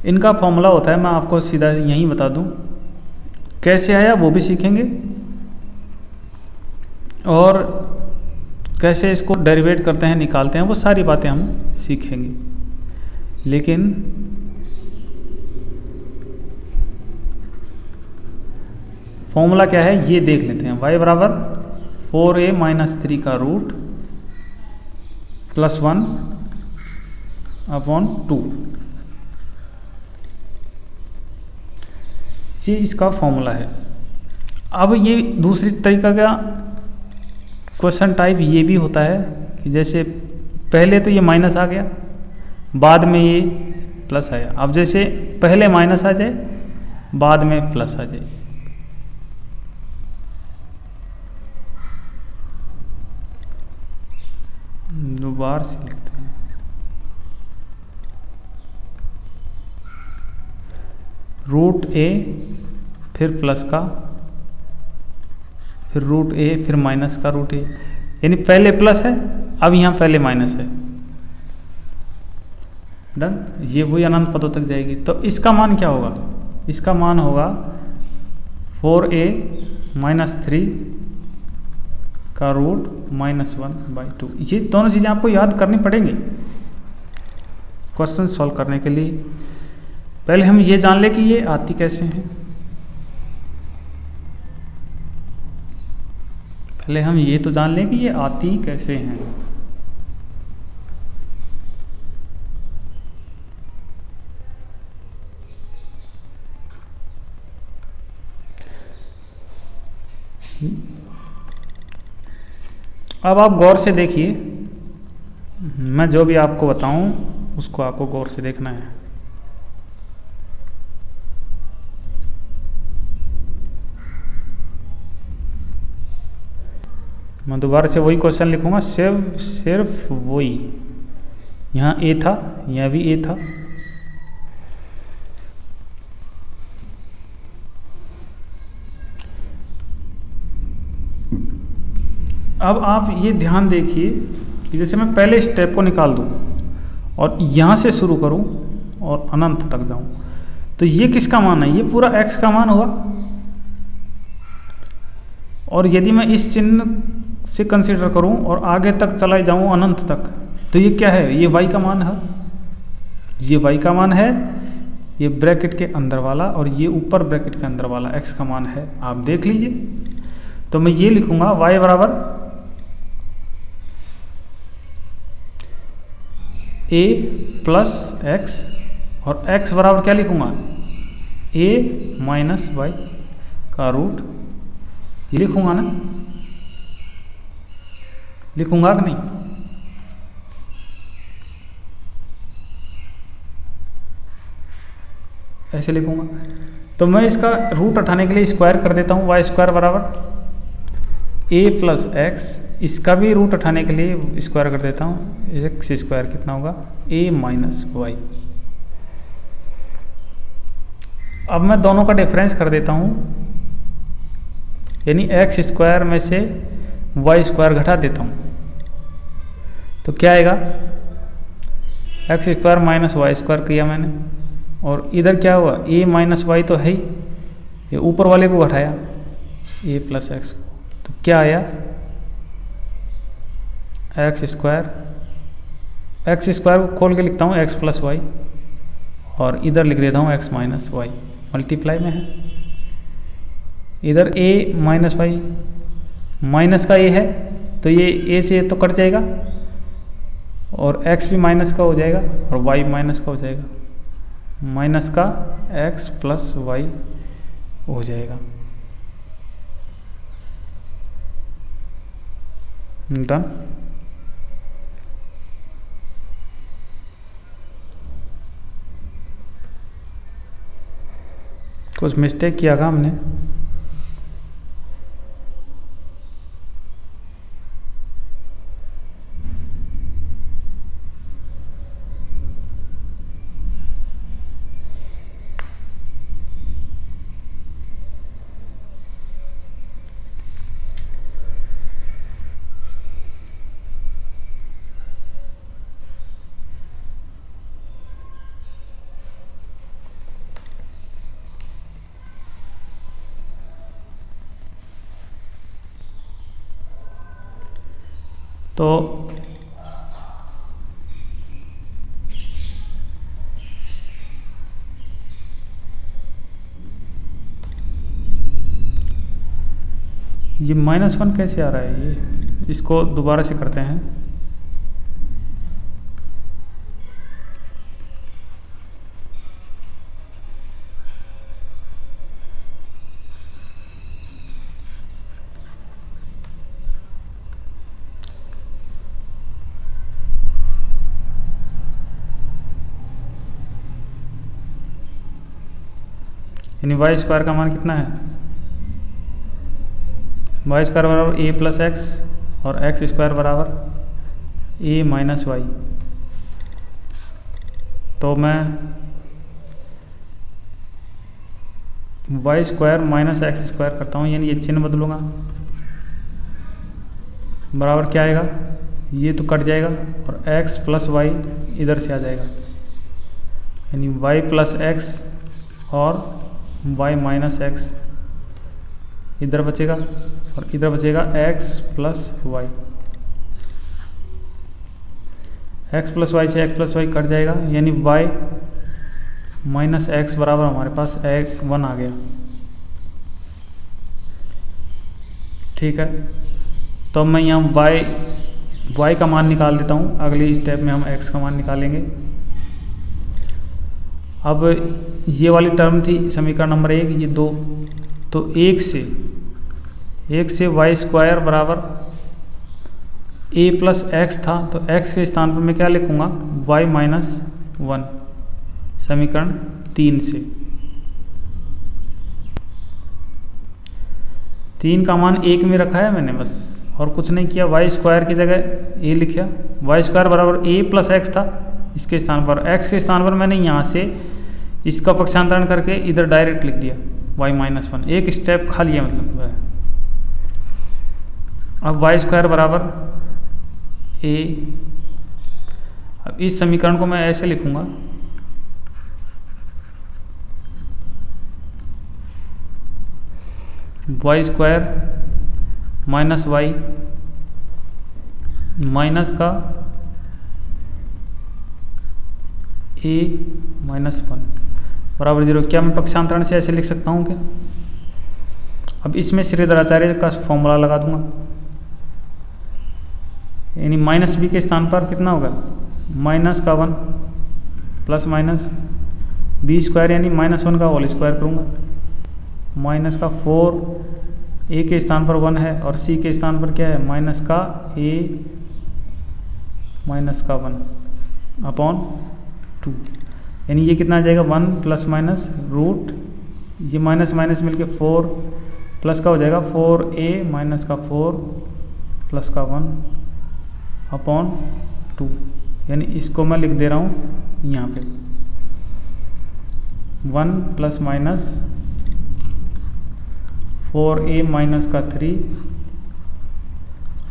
इनका फॉर्मूला होता है, मैं आपको सीधा यहीं बता दूं, कैसे आया वो भी सीखेंगे और कैसे इसको डेरिवेट करते हैं, निकालते हैं, वो सारी बातें हम सीखेंगे। लेकिन फॉर्मूला क्या है ये देख लेते हैं। y बराबर 4a माइनस 3 का रूट प्लस 1/2, ये इसका फॉर्मूला है। अब ये दूसरी तरीका का क्वेश्चन टाइप ये भी होता है कि जैसे पहले तो ये माइनस आ गया, बाद में ये प्लस आया। अब जैसे पहले माइनस आ जाए, बाद में प्लस आ जाए। दोबारा से लिखते हैं, रूट ए फिर प्लस का, फिर रूट ए, फिर माइनस का रूट ए, यानी पहले प्लस है, अब यहाँ पहले माइनस है। डन। ये वही अनंत पदों तक जाएगी। तो इसका मान क्या होगा? इसका मान होगा 4a माइनस 3 का रूट -1/2। ये दोनों चीज़ें आपको याद करनी पड़ेंगी क्वेश्चन सॉल्व करने के लिए। पहले हम ये जान लें कि ये आती कैसे हैं। पहले हम ये तो जान लें कि ये आती कैसे हैं। अब आप गौर से देखिए, मैं जो भी आपको बताऊं उसको आपको गौर से देखना है। मैं दोबारा से वही क्वेश्चन लिखूंगा, सिर्फ वही। यहाँ ए था, यहाँ भी ए था। अब आप ये ध्यान देखिए कि जैसे मैं पहले स्टेप को निकाल दूं और यहाँ से शुरू करूं और अनंत तक जाऊं, तो ये किसका मान है? ये पूरा x का मान हुआ। और यदि मैं इस चिन्ह से कंसीडर करूं और आगे तक चला जाऊं अनंत तक, तो ये क्या है? ये y का मान है। ये y का मान है, ये ब्रैकेट के अंदर वाला, और ये ऊपर ब्रैकेट के अंदर वाला x का मान है। आप देख लीजिए। तो मैं ये लिखूंगा y बराबर a प्लस एक्स, और x बराबर क्या लिखूंगा? a माइनस वाई का रूट। ये लिखूंगा ना? लिखूंगा कि नहीं? ऐसे लिखूंगा। तो मैं इसका रूट उठाने के लिए स्क्वायर कर देता हूँ। वाई स्क्वायर बराबर a प्लस एक्स, इसका भी रूट उठाने के लिए स्क्वायर कर देता हूँ। एक्स स्क्वायर कितना होगा? a minus Y. अब मैं दोनों का डिफरेंस कर देता हूँ, यानी एक्स स्क्वायर में से वाई स्क्वायर घटा देता हूँ। तो क्या आएगा? X square minus Y square किया मैंने, और इधर क्या हुआ? a माइनस वाई तो है ही, ये ऊपर वाले को घटाया a प्लस एक्स। तो क्या आया? एक्स स्क्वायर को खोल के लिखता हूँ एक्स प्लस वाई, और इधर लिख देता हूँ एक्स माइनस वाई, मल्टीप्लाई में है। इधर a माइनस वाई, माइनस का a है तो ये a से तो कट जाएगा, और x भी माइनस का हो जाएगा और y माइनस का हो जाएगा। माइनस का x प्लस वाई हो जाएगा। डन। कुछ मिस्टेक किया था हमने। तो ये -1 कैसे आ रहा है? ये इसको दोबारा से करते हैं। यानी वाई स्क्वायर का मान कितना है, वाई स्क्वायर बराबर ए प्लस एक्स और एक्स स्क्वायर बराबर ए माइनस वाई। तो मैं Y square minus x square करता हूँ, यानी ये चिन्ह बदलूँगा, बराबर क्या आएगा, ये तो कट जाएगा और x प्लस वाई इधर से आ जाएगा, यानी y प्लस एक्स और y माइनस एक्स इधर बचेगा और इधर बचेगा x plus Y. x plus Y से x प्लस वाई कट जाएगा, यानी y माइनस एक्स बराबर हमारे पास 1 आ गया। ठीक है, तो मैं यहाँ y का मान निकाल देता हूँ, अगली स्टेप में हम x का मान निकालेंगे। अब ये वाली टर्म थी समीकरण नंबर 1, ये 2, तो 1 से वाई स्क्वायर बराबर a प्लस एक्स था, तो x के स्थान पर मैं क्या लिखूँगा, y माइनस 1, समीकरण 3 से। 3 का मान 1 में रखा है मैंने बस, और कुछ नहीं किया, वाई स्क्वायर की जगह a लिखा, वाई स्क्वायर बराबर a प्लस एक्स था, इसके स्थान पर x के स्थान पर मैंने यहाँ से इसका पक्षांतरण करके इधर डायरेक्ट लिख दिया y माइनस 1, एक स्टेप खा लिया मतलब। अब वाई स्क्वायर बराबर a, अब इस समीकरण को मैं ऐसे लिखूंगा, Y square minus Y minus का a माइनस 1 बराबर 0। क्या मैं पक्षांतरण से ऐसे लिख सकता हूँ क्या? अब इसमें श्रीधराचार्य का फॉर्मूला लगा दूंगा, यानी माइनस b के स्थान पर कितना होगा, माइनस का 1 प्लस माइनस b स्क्वायर, यानी माइनस 1 का होल स्क्वायर करूँगा, माइनस का 4, a के स्थान पर 1 है और c के स्थान पर क्या है, माइनस का a माइनस का 1 अपॉन 2, यानी ये कितना आ जाएगा, 1 प्लस माइनस रूट, ये माइनस माइनस मिलके 4 प्लस का हो जाएगा 4a माइनस का 4 प्लस का 1 अपॉन 2, यानी इसको मैं लिख दे रहा हूँ यहाँ पे 1 प्लस माइनस 4a माइनस का 3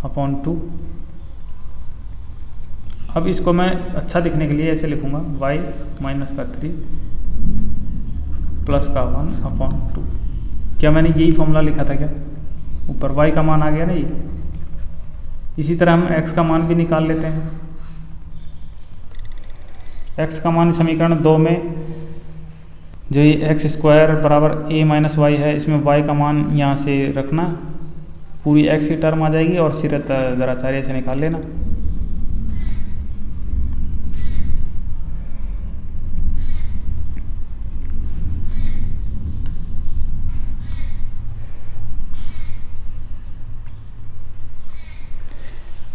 अपॉन 2। अब इसको मैं अच्छा दिखने के लिए ऐसे लिखूंगा, y माइनस का 3 प्लस का 1 अपॉन 2। क्या मैंने यही फॉर्मूला लिखा था क्या, ऊपर y का मान आ गया ना ये। इसी तरह हम x का मान भी निकाल लेते हैं। x का मान समीकरण 2 में जो ये एक्स स्क्वायर बराबर a माइनस वाई है, इसमें y का मान यहाँ से रखना, पूरी x की टर्म आ जाएगी और श्रीधराचार्य से निकाल लेना।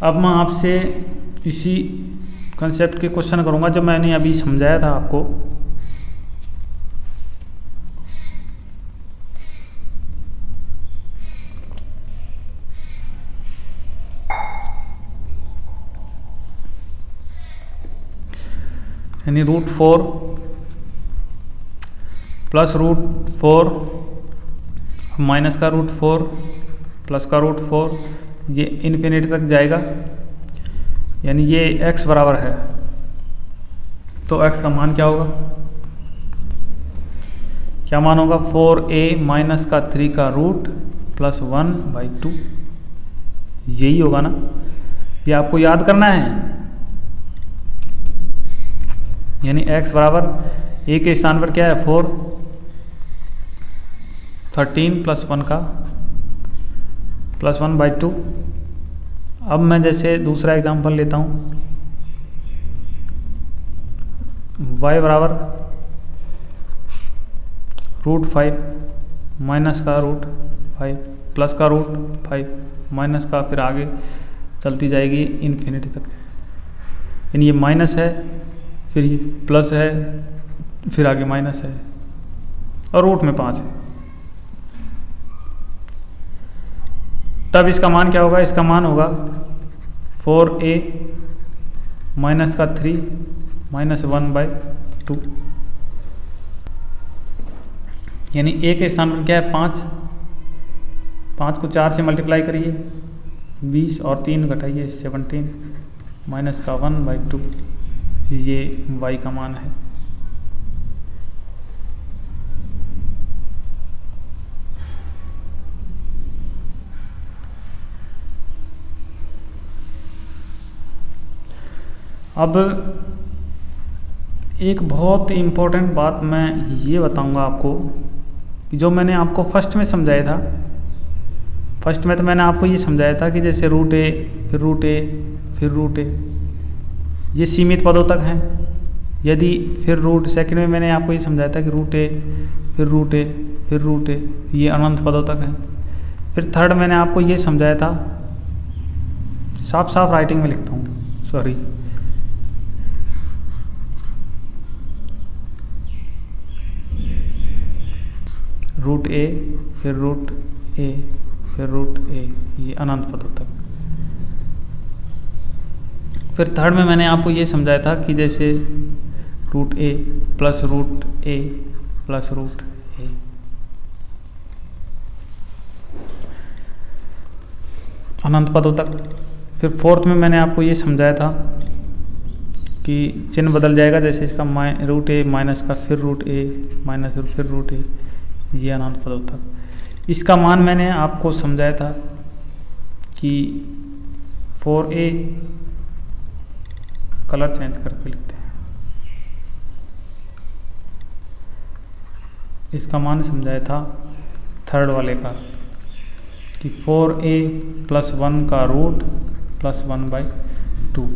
अब मैं आपसे इसी कंसेप्ट के क्वेश्चन करूँगा जो मैंने अभी समझाया था आपको। यानी √4 प्लस √4 माइनस का √4 प्लस का √4, ये इन्फिनिटी तक जाएगा, यानी ये x बराबर है, तो x का मान क्या होगा, क्या मान होगा, 4a माइनस का 3 का रूट प्लस 1/2, यही होगा ना। ये आपको याद करना है, यानी x बराबर a के स्थान पर क्या है 4, 13 प्लस 1 का प्लस 1/2। अब मैं जैसे दूसरा एग्जांपल लेता हूँ, y बराबर √5 माइनस का √5 प्लस का √5 माइनस का, फिर आगे चलती जाएगी इन्फिनिटी तक, यानी ये माइनस है, फिर ये प्लस है, फिर आगे माइनस है, और रूट में 5 है। तब इसका मान क्या होगा? इसका मान होगा 4a माइनस का 3 माइनस 1/2, यानी a के स्थान पर क्या है? 5। 5 को 4 से मल्टीप्लाई करिए, 20 और 3 घटाइए 17 माइनस का 1/2, ये y का मान है। अब एक बहुत इम्पोर्टेंट बात मैं ये बताऊंगा आपको कि जो मैंने आपको फर्स्ट में समझाया था। फर्स्ट में तो मैंने आपको ये समझाया था कि जैसे रूट ए फिर रूट ए फिर रूट ए, ये सीमित पदों तक हैं। यदि फिर रूट सेकंड में मैंने आपको ये समझाया था कि रूट ए फिर रूट ए फिर रूट ए, ये अनंत पदों तक हैं। फिर थर्ड मैंने आपको ये समझाया था, साफ साफ राइटिंग में लिखता हूँ, सॉरी, रूट ए फिर रूट ए फिर रूट ए, ये अनंत पदों तक। फिर थर्ड में मैंने आपको ये समझाया था कि जैसे रूट ए प्लस रूट ए प्लस रूट ए, अनंत पदों तक। फिर फोर्थ में मैंने आपको ये समझाया था कि चिन्ह बदल जाएगा, जैसे इसका रूट ए माइनस का फिर रूट ए माइनस फिर रूट ए, ये अनंत पदों तक। इसका मान मैंने आपको समझाया था कि 4a, कलर चेंज करके लिखते हैं, इसका मान समझाया था थर्ड वाले का कि 4a प्लस 1 का रूट प्लस 1/2,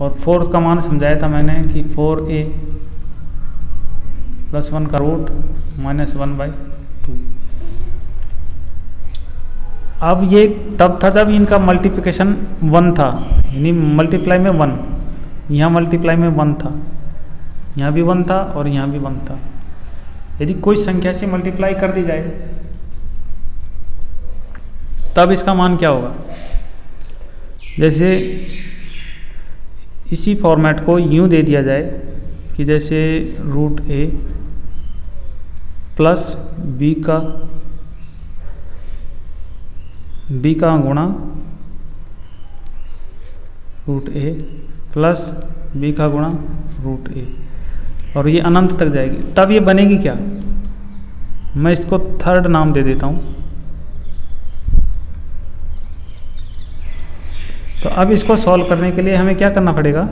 और फोर्थ का मान समझाया था मैंने कि 4a प्लस 1 का रूट माइनस 1/2। अब ये तब था जब इनका मल्टीप्लिकेशन 1 था, यानी मल्टीप्लाई में 1, यहाँ मल्टीप्लाई में 1 था, यहाँ भी 1 था और यहाँ भी 1 था। यदि कोई संख्या से मल्टीप्लाई कर दी जाए तब इसका मान क्या होगा? जैसे इसी फॉर्मेट को यूँ दे दिया जाए कि जैसे रूट ए प्लस बी का गुणा रूट ए प्लस बी का गुणा रूट ए, और ये अनंत तक जाएगी, तब ये बनेगी क्या? मैं इसको थर्ड नाम दे देता हूँ। तो अब इसको सॉल्व करने के लिए हमें क्या करना पड़ेगा?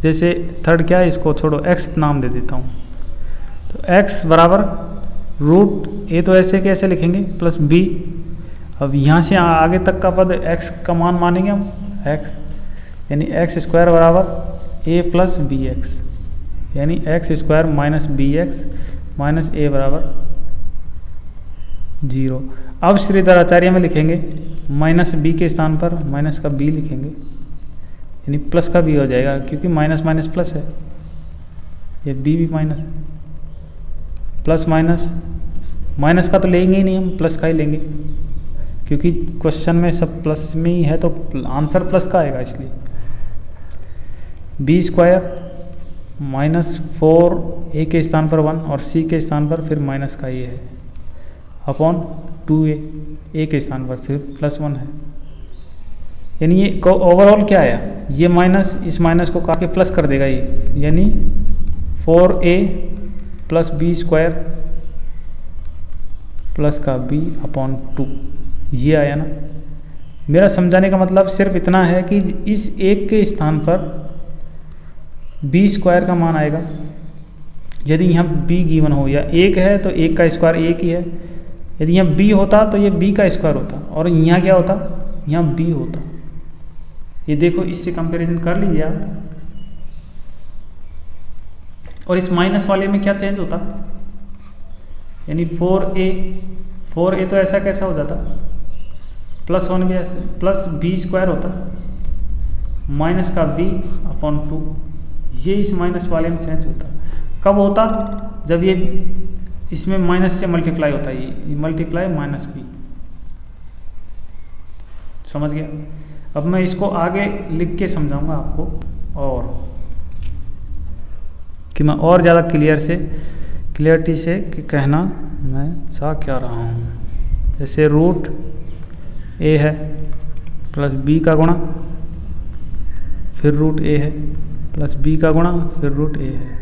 जैसे थर्ड क्या है, इसको छोड़ो, x नाम दे देता हूँ। तो x बराबर रूट ए, तो ऐसे कैसे लिखेंगे? Plus b। अब यहाँ से आगे तक का पद x का मान मानेंगे हम, x, यानी x स्क्वायर बराबर a प्लस बी एक्स, यानी x square minus B X minus a बराबर 0। अब श्रीधर आचार्य में लिखेंगे, माइनस b के स्थान पर माइनस का b लिखेंगे, यानी प्लस का b हो जाएगा, क्योंकि माइनस माइनस प्लस है, ये b भी माइनस है। प्लस माइनस, माइनस का तो लेंगे ही नहीं हम, प्लस का ही लेंगे, क्योंकि क्वेश्चन में सब प्लस में ही है, तो आंसर प्लस का आएगा, इसलिए बी स्क्वायर माइनस 4 ए के स्थान पर 1 और सी के स्थान पर फिर माइनस का ये है अपॉन 2a, ए के स्थान पर फिर प्लस 1 है, यानी ये ओवरऑल क्या आया? ये माइनस इस माइनस को काट के प्लस कर देगा ये, यानी 4a plus B square plus का b अपॉन 2, ये आया ना। मेरा समझाने का मतलब सिर्फ इतना है कि इस एक के स्थान पर b स्क्वायर का मान आएगा। यदि यहाँ b गिवन हो या 1 है तो 1 का स्क्वायर 1 ही है, यदि यहाँ b होता तो ये b का स्क्वायर होता, और यहाँ क्या होता? यहाँ b होता। ये देखो, इससे कंपैरिजन कर लीजिए आप, और इस माइनस वाले में क्या चेंज होता? यानी 4a तो ऐसा कैसा हो जाता? प्लस 1 भी ऐसे, प्लस b स्क्वायर होता माइनस का b अपॉन 2, ये इस माइनस वाले में चेंज होता। कब होता? जब ये इसमें माइनस से मल्टीप्लाई होता है, ये मल्टीप्लाई माइनस बी, समझ गया। अब मैं इसको आगे लिख के समझाऊंगा आपको, और कि मैं और ज़्यादा क्लियरिटी से कहना मैं चाह क्या रहा हूँ। जैसे रूट ए है प्लस बी का गुणा, फिर रूट ए है प्लस बी का गुणा, फिर रूट ए है,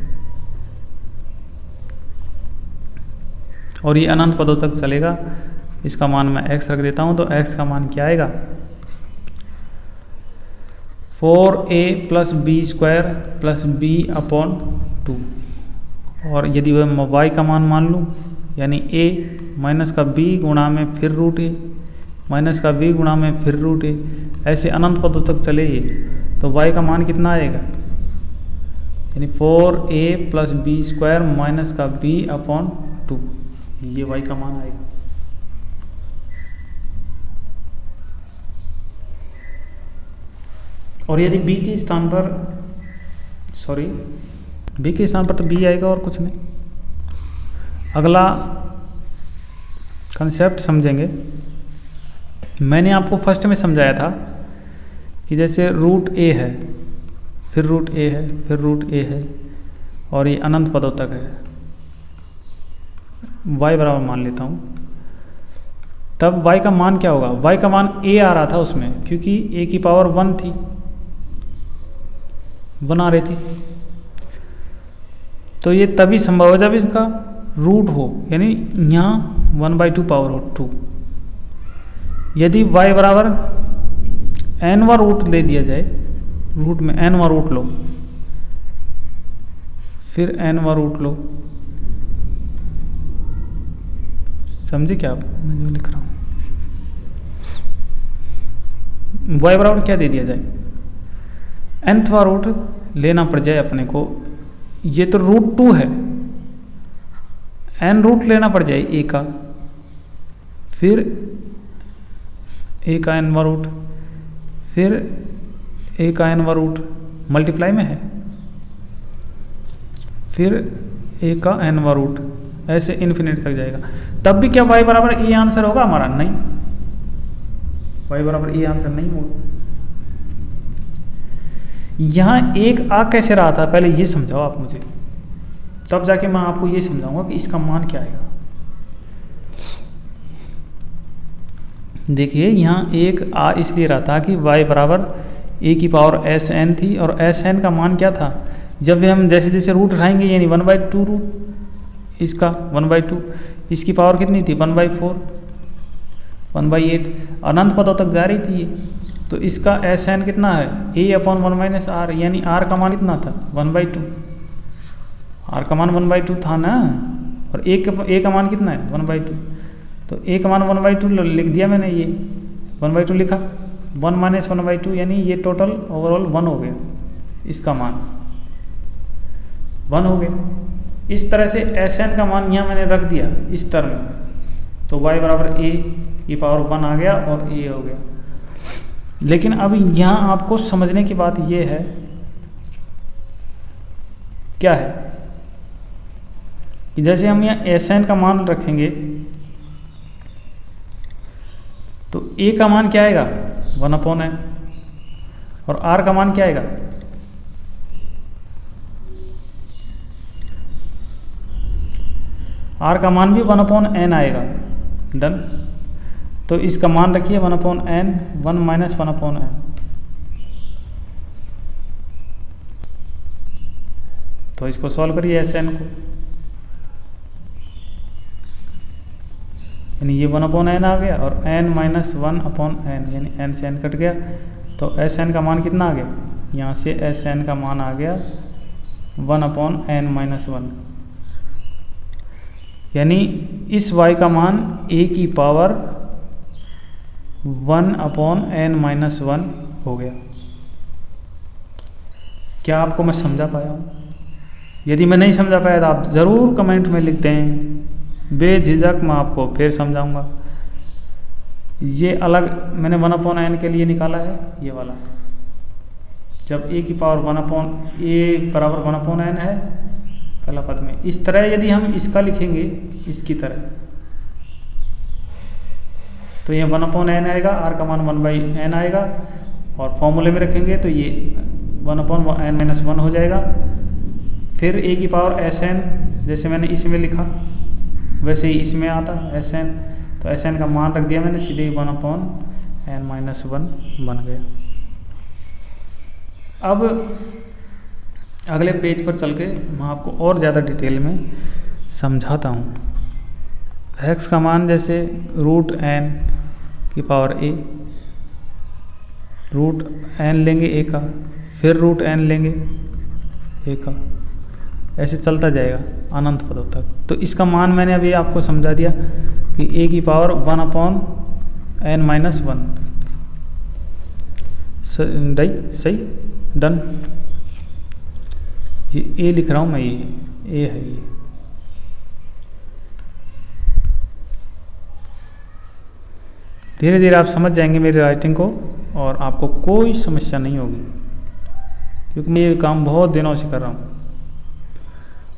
और ये अनंत पदों तक चलेगा। इसका मान मैं x रख देता हूँ, तो x का मान क्या आएगा, 4a plus B square plus B upon 2। और यदि वह y का मान लूँ, यानी a माइनस का b गुणा में फिर रूट ए, माइनस का b गुणा में फिर रूट ए, ऐसे अनंत पदों तक चले ये, तो y का मान कितना आएगा, यानी 4a plus B square minus का b अपॉन 2, ये y का मान आएगा। और यदि b के स्थान पर तो b आएगा और कुछ नहीं। अगला कंसेप्ट समझेंगे। मैंने आपको फर्स्ट में समझाया था कि जैसे रूट ए है, फिर रूट ए है, फिर रूट ए है, और ये अनंत पदों तक है, y बराबर मान लेता हूँ, तब y का मान क्या होगा, y का मान a आ रहा था उसमें, क्योंकि a की पावर 1 थी, 1 आ रही थी। तो ये तभी संभव है जब इसका रूट हो, यानी यहाँ 1/2 पावर हो 2। यदि y बराबर n वां रूट ले दिया जाए, रूट में n वां रूट लो, फिर n वां रूट लो, समझे क्या आप मैं जो लिख रहा हूँ। y बराबर क्या दे दिया जाए, nth वां रूट लेना पड़ जाए अपने को, ये तो रूट 2 है, n रूट लेना पड़ जाए a का, फिर a का n वां रूट, फिर a का n वां रूट मल्टीप्लाई में है, फिर a का n वां रूट, ऐसे इन्फिनिटी तक जाएगा। तब भी क्या y बराबर ए आंसर होगा हमारा, नहीं, y बराबर ए आंसर नहीं होगा। यहाँ एक आ कैसे रहा था, पहले ये समझाओ आप मुझे, तब जाके मैं आपको ये समझाऊंगा कि इसका मान क्या आएगा। देखिए यहाँ एक आ इसलिए रहा था कि y बराबर a की पावर sn थी, और sn का मान क्या था, जब हम जैसे जैसे रूट उठाएंगे, यानी 1/2 रूट इसका 1/2, इसकी पावर कितनी थी 1/4, 1/8, अनंत पदों तक जा रही थी ये। तो इसका sn कितना है, a अपॉन 1 माइनस आर, यानी r का मान कितना था 1/2, r का मान 1/2 था ना, और a का मान कितना है 1/2, तो a का मान 1/2 लिख दिया मैंने, ये 1/2 लिखा, 1 माइनस 1/2, यानी ये टोटल ओवरऑल 1 हो गया, इसका मान 1 हो गया। इस तरह से sn का मान यहाँ मैंने रख दिया इस टर्म में, तो y बराबर a की पावर 1 आ गया और a हो गया। लेकिन अब यहाँ आपको समझने की बात ये है, क्या है कि जैसे हम यहाँ sn का मान रखेंगे, तो a का मान क्या आएगा 1/n, और r का मान क्या आएगा, r का मान भी 1/n आएगा, डन। तो इसका मान रखिए 1/n, 1 माइनस 1/n, तो इसको सॉल्व करिए sn को, यानी ये 1/n आ गया, और n माइनस 1/n, यानी n से n कट गया, तो sn का मान कितना आ गया, यहाँ से sn का मान आ गया 1/n माइनस 1, यानी इस y का मान a की पावर 1/n माइनस 1 हो गया। क्या आपको मैं समझा पाया हूँ? यदि मैं नहीं समझा पाया तो आप ज़रूर कमेंट में लिख दें, बेझिझक मैं आपको फिर समझाऊंगा। ये अलग मैंने 1/n के लिए निकाला है, ये वाला, जब a की पावर 1/a बराबर 1/n है, पहला पद में। इस तरह यदि हम इसका लिखेंगे इसकी तरह तो ये 1/n आएगा, r का मान 1/n आएगा, और फॉर्मूले में रखेंगे तो ये 1/n-1 हो जाएगा। फिर a की पावर sn, जैसे मैंने इसमें लिखा वैसे ही इसमें आता sn, तो sn का मान रख दिया मैंने, सीधे 1/n-1 बन गया। अब अगले पेज पर चल के मैं आपको और ज़्यादा डिटेल में समझाता हूँ। x का मान जैसे √n की पावर a, √n लेंगे a का, फिर √n लेंगे a का, ऐसे चलता जाएगा अनंत पदों तक। तो इसका मान मैंने अभी आपको समझा दिया कि a की पावर 1/n-1। सही, डन। ये a लिख रहा हूँ मैं, ये a है ये। धीरे धीरे आप समझ जाएंगे मेरी राइटिंग को और आपको कोई समस्या नहीं होगी, क्योंकि मैं ये काम बहुत दिनों से कर रहा हूँ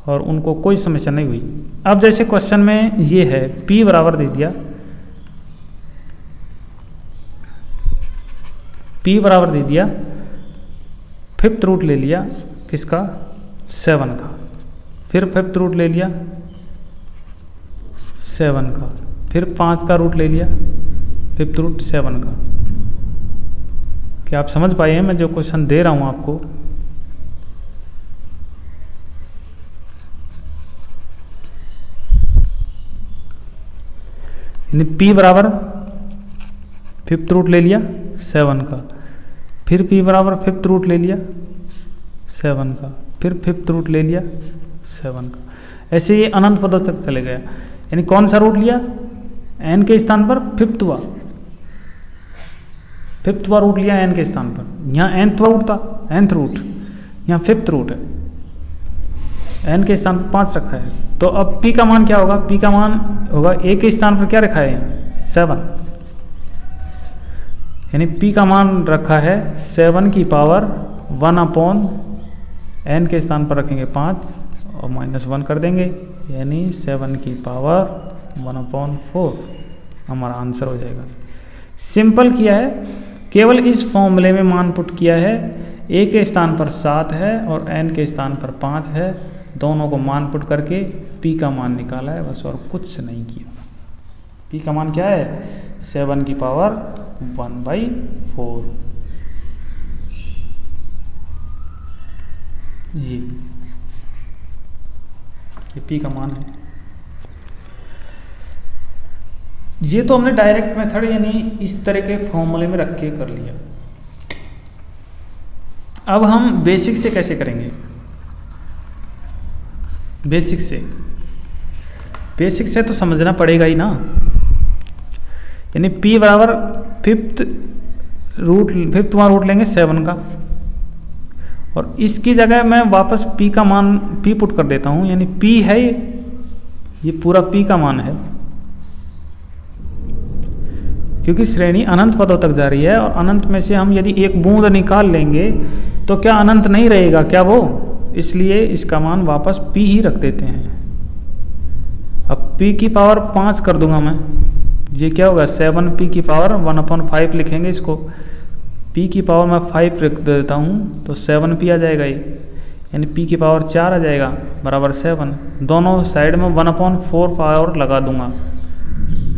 और उनको कोई समस्या नहीं हुई। अब जैसे क्वेश्चन में ये है, p बराबर दे दिया, p बराबर दे दिया, 5th रूट ले लिया किसका, 7 का, फिर 5th रूट ले लिया 7 का, फिर 5 का रूट ले लिया 5th रूट 7 का। क्या आप समझ पाए हैं मैं जो क्वेश्चन दे रहा हूं आपको? यानी p बराबर 5th रूट ले लिया 7 का, फिर p बराबर 5th रूट ले लिया 7 का, फिर 5th रूट ले लिया 7 का। ऐसे ये अनंत पदों तक चले गया। यानी कौन सा रूट लिया, n के स्थान पर 5thवा रूट लिया n के स्थान पर। यहाँ nthवा रूट था, nth रूट, यहाँ 5th रूट है, n के स्थान पर 5 रखा है। तो अब p का मान क्या होगा, p का मान होगा a के स्थान पर क्या रखा है, 7, यानी p का मान रखा है 7 की पावर 1/n के स्थान पर रखेंगे 5 और -1 कर देंगे, यानी 7 की पावर 1/4 हमारा आंसर हो जाएगा। सिंपल किया है, केवल इस फॉर्मूले में मान पुट किया है। a के स्थान पर 7 है और n के स्थान पर 5 है, दोनों को मान पुट करके p का मान निकाला है बस, और कुछ नहीं किया। p का मान क्या है, 7 की पावर 1/4। ये p का मान है। ये तो हमने डायरेक्ट मेथड यानी इस तरह के फॉर्मूले में रख के कर लिया। अब हम बेसिक से कैसे करेंगे, बेसिक से तो समझना पड़ेगा ही ना। यानी p बराबर 5thवा रूट लेंगे 7 का, और इसकी जगह मैं वापस p का मान p पुट कर देता हूँ। यानी p है ये पूरा p का मान है, क्योंकि श्रेणी अनंत पदों तक जा रही है और अनंत में से हम यदि एक बूंद निकाल लेंगे तो क्या अनंत नहीं रहेगा क्या वो, इसलिए इसका मान वापस p ही रख देते हैं। अब p की पावर 5 कर दूंगा मैं, ये क्या होगा, 7p की पावर 1/5 लिखेंगे इसको। p की पावर मैं 5 रख देता हूँ तो 7p आ जाएगा ये, यानी p की पावर 4 आ जाएगा बराबर 7। दोनों साइड में 1/4 पावर लगा दूंगा,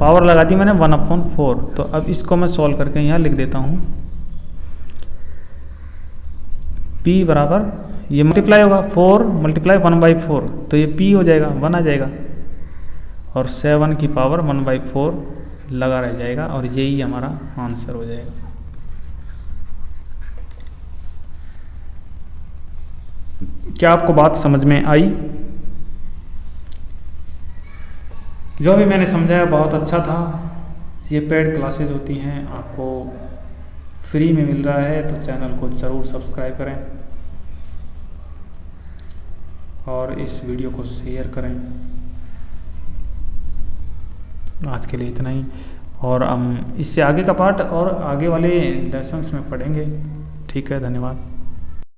पावर लगा दी मैंने 1/4। तो अब इसको मैं सॉल्व करके यहाँ लिख देता हूँ, p बराबर ये मल्टीप्लाई होगा 4 × 1/4, तो ये p हो जाएगा 1 आ जाएगा, और 7 की पावर 1/4 लगा रह जाएगा, और यही हमारा आंसर हो जाएगा। क्या आपको बात समझ में आई? जो भी मैंने समझाया बहुत अच्छा था। ये पेड क्लासेज होती हैं, आपको फ्री में मिल रहा है, तो चैनल को ज़रूर सब्सक्राइब करें और इस वीडियो को शेयर करें। आज के लिए इतना ही, और हम इससे आगे का पार्ट और आगे वाले लेसन्स में पढ़ेंगे। ठीक है, धन्यवाद।